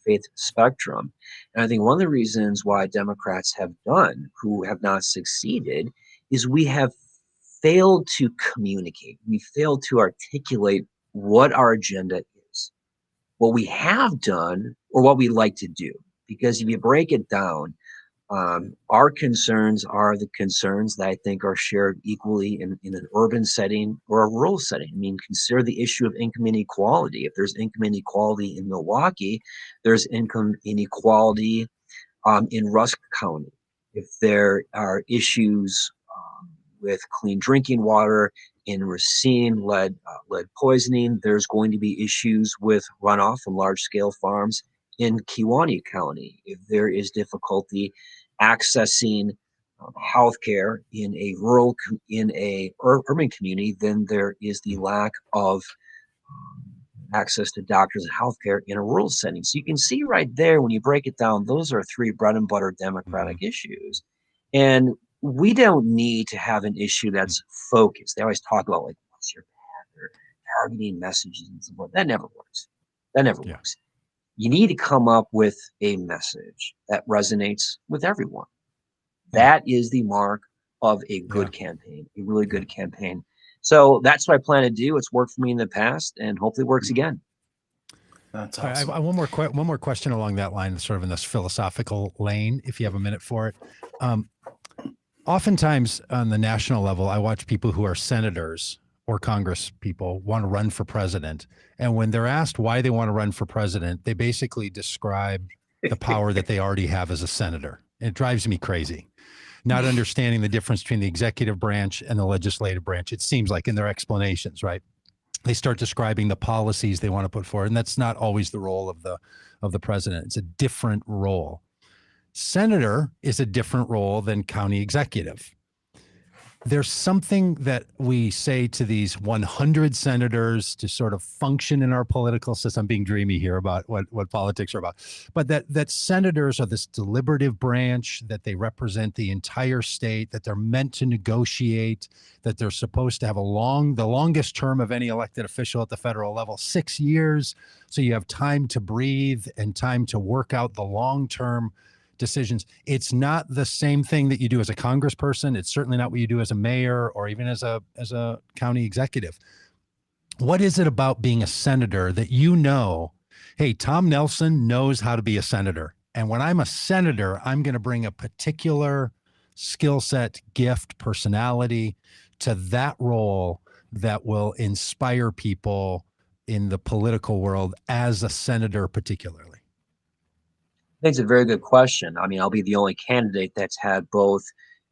faith spectrum. And I think one of the reasons why Democrats have done, who have not succeeded, is we have failed to communicate. We failed to articulate what our agenda is, what we have done, or what we like to do. Because if you break it down, our concerns are the concerns that I think are shared equally in an urban setting or a rural setting. I mean, consider the issue of income inequality. If there's income inequality in Milwaukee, there's income inequality in Rusk County. If there are issues with clean drinking water in Racine, lead poisoning, there's going to be issues with runoff from large-scale farms in Kewaunee County. If there is difficulty accessing healthcare in a urban community, then there is the lack of access to doctors and healthcare in a rural setting. So you can see right there, when you break it down, those are three bread and butter Democratic issues. And we don't need to have an issue that's focused. They always talk about, like, what's your path, or targeting messages and so forth. That never works. That never works. You need to come up with a message that resonates with everyone. That is the mark of a good campaign, a really good campaign. So that's what I plan to do. It's worked for me in the past, and hopefully it works again. That's awesome. I have one more question along that line, sort of in this philosophical lane, if you have a minute for it. Oftentimes on the national level, I watch people who are senators or Congress people want to run for president. And when they're asked why they want to run for president, they basically describe the power that they already have as a senator. It drives me crazy, not understanding the difference between the executive branch and the legislative branch. It seems like in their explanations, right? They start describing the policies they want to put forward, and that's not always the role of the president. It's a different role. Senator is a different role than county executive. There's something that we say to these 100 senators to sort of function in our political system. I'm being dreamy here about what politics are about, but that senators are this deliberative branch, that they represent the entire state, that they're meant to negotiate, that they're supposed to have the longest term of any elected official at the federal level, 6 years. So you have time to breathe and time to work out the long-term decisions. It's not the same thing that you do as a congressperson. It's certainly not what you do as a mayor or even as a county executive. What is it about being a senator that hey, Tom Nelson knows how to be a senator. And when I'm a senator, I'm going to bring a particular skill set, gift, personality to that role that will inspire people in the political world as a senator particularly? I think it's a very good question. I mean, I'll be the only candidate that's had both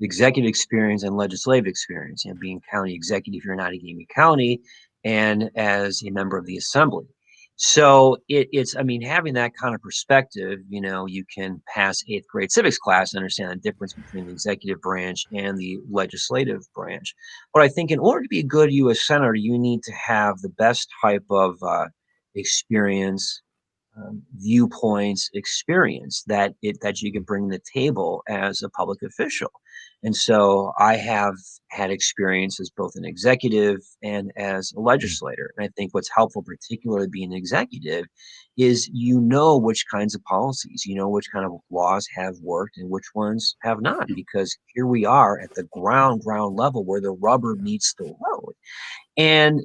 executive experience and legislative experience, being county executive here in Outagamie County and as a member of the assembly. So it's, I mean, having that kind of perspective, you can pass 8th grade civics class and understand the difference between the executive branch and the legislative branch. But I think in order to be a good U.S. Senator, you need to have the best type of experience, viewpoints, experience that you can bring to the table as a public official. And so I have had experience as both an executive and as a legislator. And I think what's helpful, particularly being an executive, is which kinds of policies, which kind of laws have worked and which ones have not, because here we are at the ground level where the rubber meets the road. And,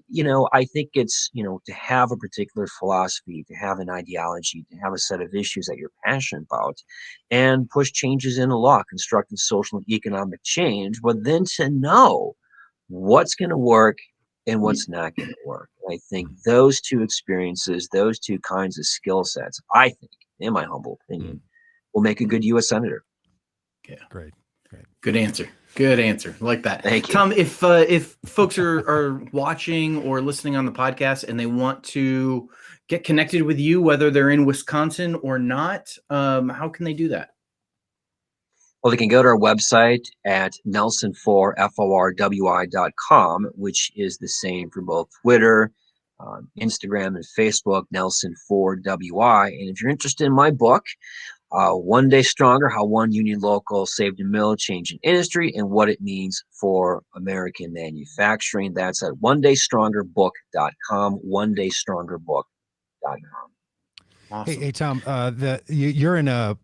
I think it's, to have a particular philosophy, to have an ideology, to have a set of issues that you're passionate about and push changes in the law, constructive social and economic change, but then to know what's going to work and what's not going to work. And I think those two experiences, those two kinds of skill sets, I think, in my humble opinion, will make a good U.S. Senator. Yeah. Great. Good answer. Good answer. Like that. Thank you. Tom, if folks are watching or listening on the podcast and they want to get connected with you, whether they're in Wisconsin or not, how can they do that? Well, they can go to our website at nelson4forwi.com, which is the same for both Twitter, Instagram, and Facebook, Nelson4WI. And if you're interested in my book, One Day Stronger, How One Union Local Saved a Mill, Changing Industry, and What It Means for American Manufacturing, that's at onedaystrongerbook.com, onedaystrongerbook.com. Awesome. Hey, Tom, you're in a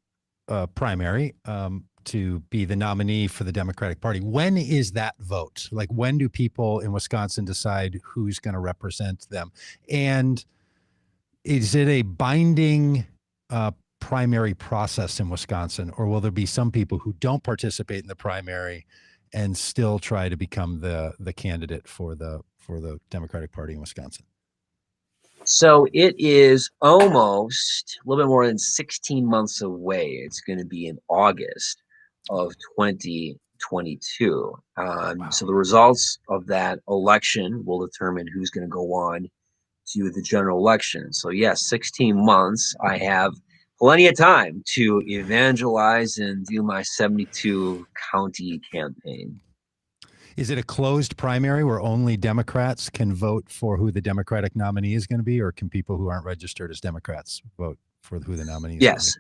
primary to be the nominee for the Democratic Party. When is that vote? Like, when do people in Wisconsin decide who's going to represent them? And is it a binding primary process in Wisconsin, or will there be some people who don't participate in the primary and still try to become the candidate for the Democratic Party in Wisconsin? So it is almost a little bit more than 16 months away. It's going to be in August of 2022. Wow. So the results of that election will determine who's going to go on to the general election. So yes, 16 months. I have plenty of time to evangelize and do my 72 county campaign. Is it a closed primary where only Democrats can vote for who the Democratic nominee is going to be, or can people who aren't registered as Democrats vote for who the nominee is? Yes.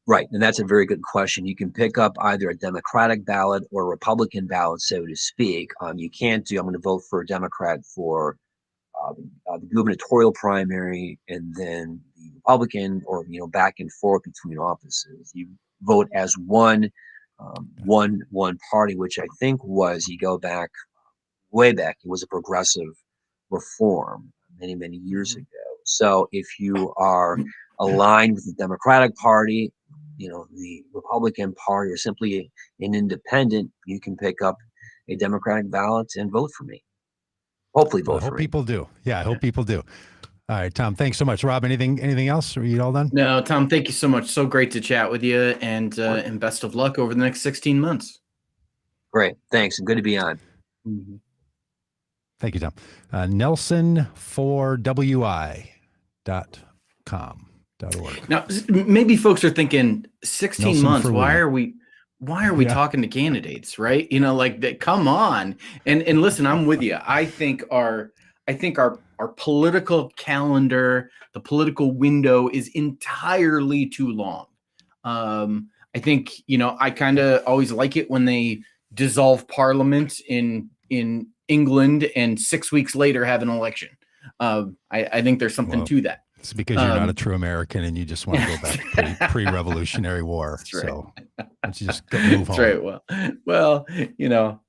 Right. And that's a very good question. You can pick up either a Democratic ballot or a Republican ballot, so to speak. You can't do, I'm going to vote for a Democrat for the gubernatorial primary and then the Republican, or, back and forth between offices. You vote as one party, which I think was, you go back, way back, it was a progressive reform many, many years ago. So if you are aligned with the Democratic Party, the Republican Party, or simply an independent, you can pick up a Democratic ballot and vote for me. Hopefully vote for me. I hope people do. Yeah, I hope people do. All right, Tom, thanks so much. Rob, anything else? Are you all done? No, Tom, thank you so much. So great to chat with you, and best of luck over the next 16 months. Great. Thanks. And good to be on. Mm-hmm. Thank you, Tom. Nelson4wi.com.org. Now, maybe folks are thinking 16 Nelson months. for Why women. are we talking to candidates, right? Like that. Come on. And listen, I'm with you. I think our political calendar, the political window, is entirely too long. I think, I kind of always like it when they dissolve parliament in England and 6 weeks later have an election. I think there's something to that. It's because you're not a true American and you just want to go back to pre-Revolutionary War. That's right. So let's just move That's on. right. Well,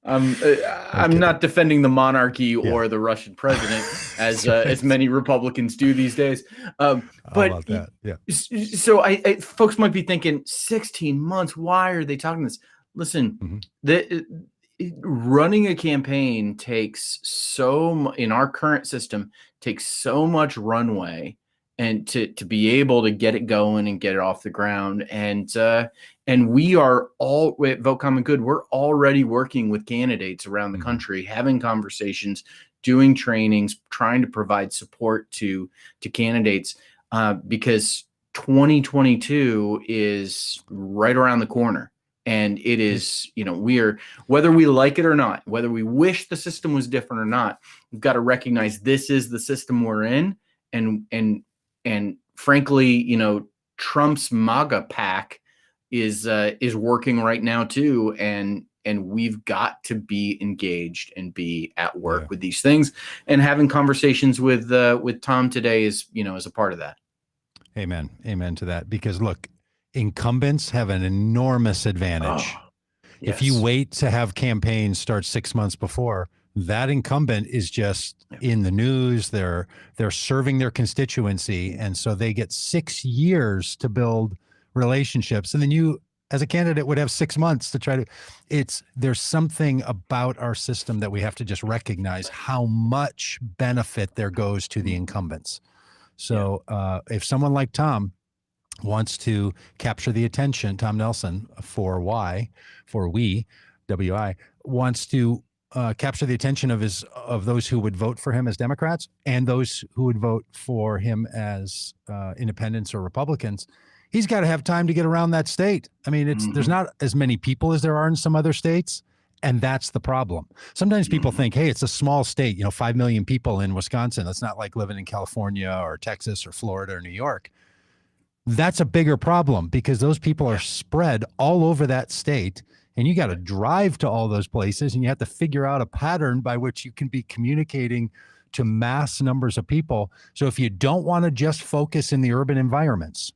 I'm not defending the monarchy or the Russian president as many Republicans do these days. But how about that? Yeah. So folks might be thinking 16 months. Why are they talking this? Listen, running a campaign takes in our current system takes so much runway, and to be able to get it going and get it off the ground. And we are all at Vote Common Good. We're already working with candidates around the country, having conversations, doing trainings, trying to provide support to candidates, because 2022 is right around the corner. And it is, we are, whether we like it or not, whether we wish the system was different or not, we've got to recognize this is the system we're in. And frankly, Trump's MAGA pack is working right now too. And we've got to be engaged and be at work with these things, and having conversations with Tom today is a part of that. Amen to that. Because look, incumbents have an enormous advantage. If you wait to have campaigns start 6 months before, that incumbent is just in the news. They're serving their constituency. And so they get 6 years to build relationships. And then you, as a candidate, would have 6 months to try to, there's something about our system that we have to just recognize how much benefit there goes to the incumbents. So if someone like Tom wants to capture the attention, Tom Nelson, for we, WI, wants to capture the attention of those who would vote for him as Democrats and those who would vote for him as independents or Republicans. He's got to have time to get around that state. I mean, there's not as many people as there are in some other states. And that's the problem. Sometimes people think, hey, it's a small state, 5 million people in Wisconsin. That's not like living in California or Texas or Florida or New York. That's a bigger problem because those people are spread all over that state. And you got to drive to all those places and you have to figure out a pattern by which you can be communicating to mass numbers of people. So if you don't want to just focus in the urban environments,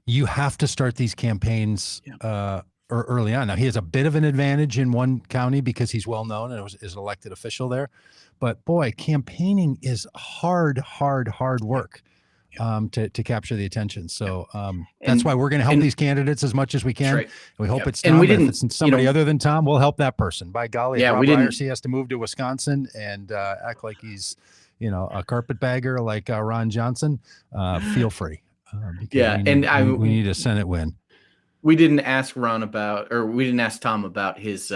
you have to start these campaigns or early on. Now, he has a bit of an advantage in one county because he's well known and is an elected official there. But boy, campaigning is hard work to capture the attention. So that's why we're going to help these candidates as much as we can. Right. We hope it's Tom. And if it's somebody other than Tom, we'll help that person. By golly, if Robb Ryerson has to move to Wisconsin and act like he's, a carpetbagger like Ron Johnson, feel free. We need a Senate win. We didn't ask Tom about his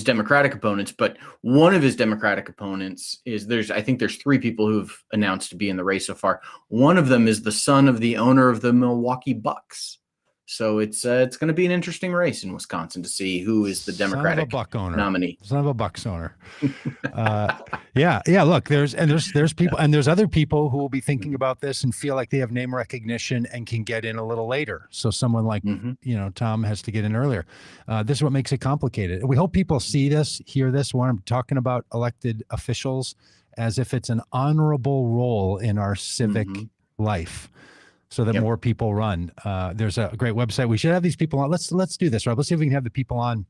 Democratic opponents, but one of his Democratic opponents I think there's 3 people who've announced to be in the race so far. One of them is the son of the owner of the Milwaukee Bucks. So it's going to be an interesting race in Wisconsin to see who is the Democratic nominee. Son of a Bucks owner. Look, there's people and there's other people who will be thinking about this and feel like they have name recognition and can get in a little later. So someone like Tom has to get in earlier. This is what makes it complicated. We hope people see this, hear this. When I'm talking about elected officials as if it's an honorable role in our civic life. So that more people run. There's a great website. We should have these people on. Let's do this, Rob. Let's see if we can have the people on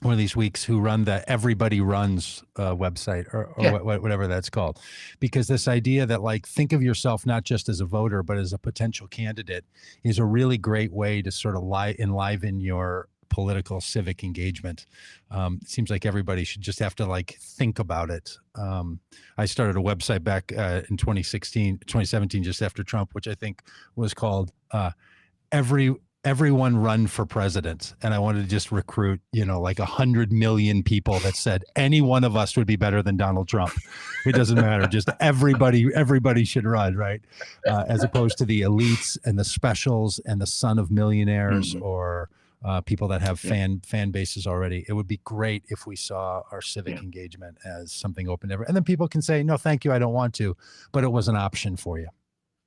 one of these weeks who run the Everybody Runs website or whatever that's called. Because this idea that think of yourself not just as a voter, but as a potential candidate is a really great way to sort of enliven your political civic engagement. It seems like everybody should just have to think about it. I started a website back in 2017, just after Trump, which I think was called Everyone Run for President. And I wanted to just recruit, 100 million people that said any one of us would be better than Donald Trump. It doesn't matter. Just everybody should run, right? As opposed to the elites and the specials and the son of millionaires or people that have fan bases already. It would be great if we saw our civic engagement as something open ever. And then people can say, no, thank you, I don't want to, but it was an option for you.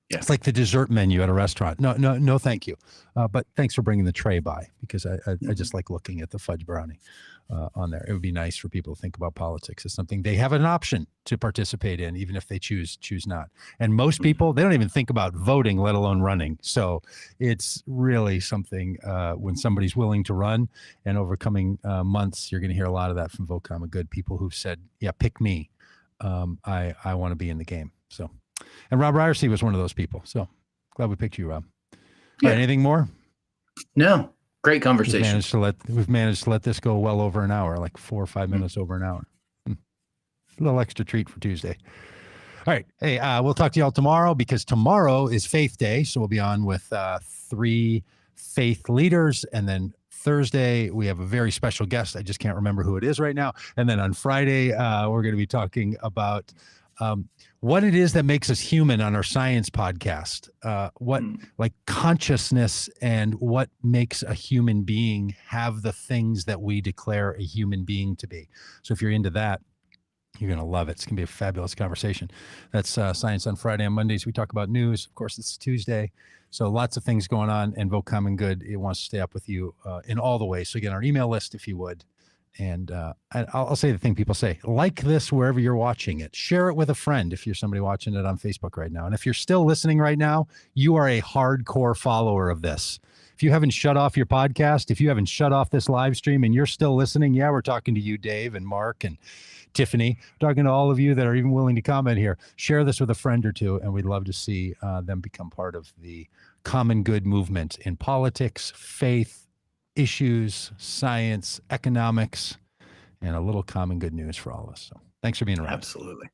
Yeah. It's like the dessert menu at a restaurant. No, thank you. But thanks for bringing the tray by because I just like looking at the fudge brownie on there. It would be nice for people to think about politics as something they have an option to participate in, even if they choose not. And most people, they don't even think about voting, let alone running. So it's really something when somebody's willing to run, and over coming months, you're going to hear a lot of that from Vote Common Good, people who've said, yeah, pick me. I want to be in the game. So. And Robb Ryerson was one of those people. So glad we picked you, Rob. Yeah. All right, anything more? No. Great conversation. We've managed to let this go well over an hour, like 4 or 5 minutes over an hour. A little extra treat for Tuesday. All right. Hey, we'll talk to y'all tomorrow because tomorrow is Faith Day. So we'll be on with 3 faith leaders. And then Thursday, we have a very special guest. I just can't remember who it is right now. And then on Friday, we're going to be talking about what it is that makes us human on our science podcast, what like consciousness and what makes a human being have the things that we declare a human being to be. So if you're into that, you're going to love it. It's going to be a fabulous conversation. That's Science on Friday. On Mondays, we talk about news. Of course, it's Tuesday. So lots of things going on, and Vote Common Good, it wants to stay up with you in all the ways. So get on our email list if you would. And I'll say the thing people say, like this wherever you're watching it. Share it with a friend if you're somebody watching it on Facebook right now. And if you're still listening right now, you are a hardcore follower of this. If you haven't shut off your podcast, if you haven't shut off this live stream and you're still listening, yeah, we're talking to you, Dave and Mark and Tiffany. We're talking to all of you that are even willing to comment here. Share this with a friend or two, and we'd love to see them become part of the common good movement in politics, faith, issues, science, economics, and a little common good news for all of us. So thanks for being around. Absolutely.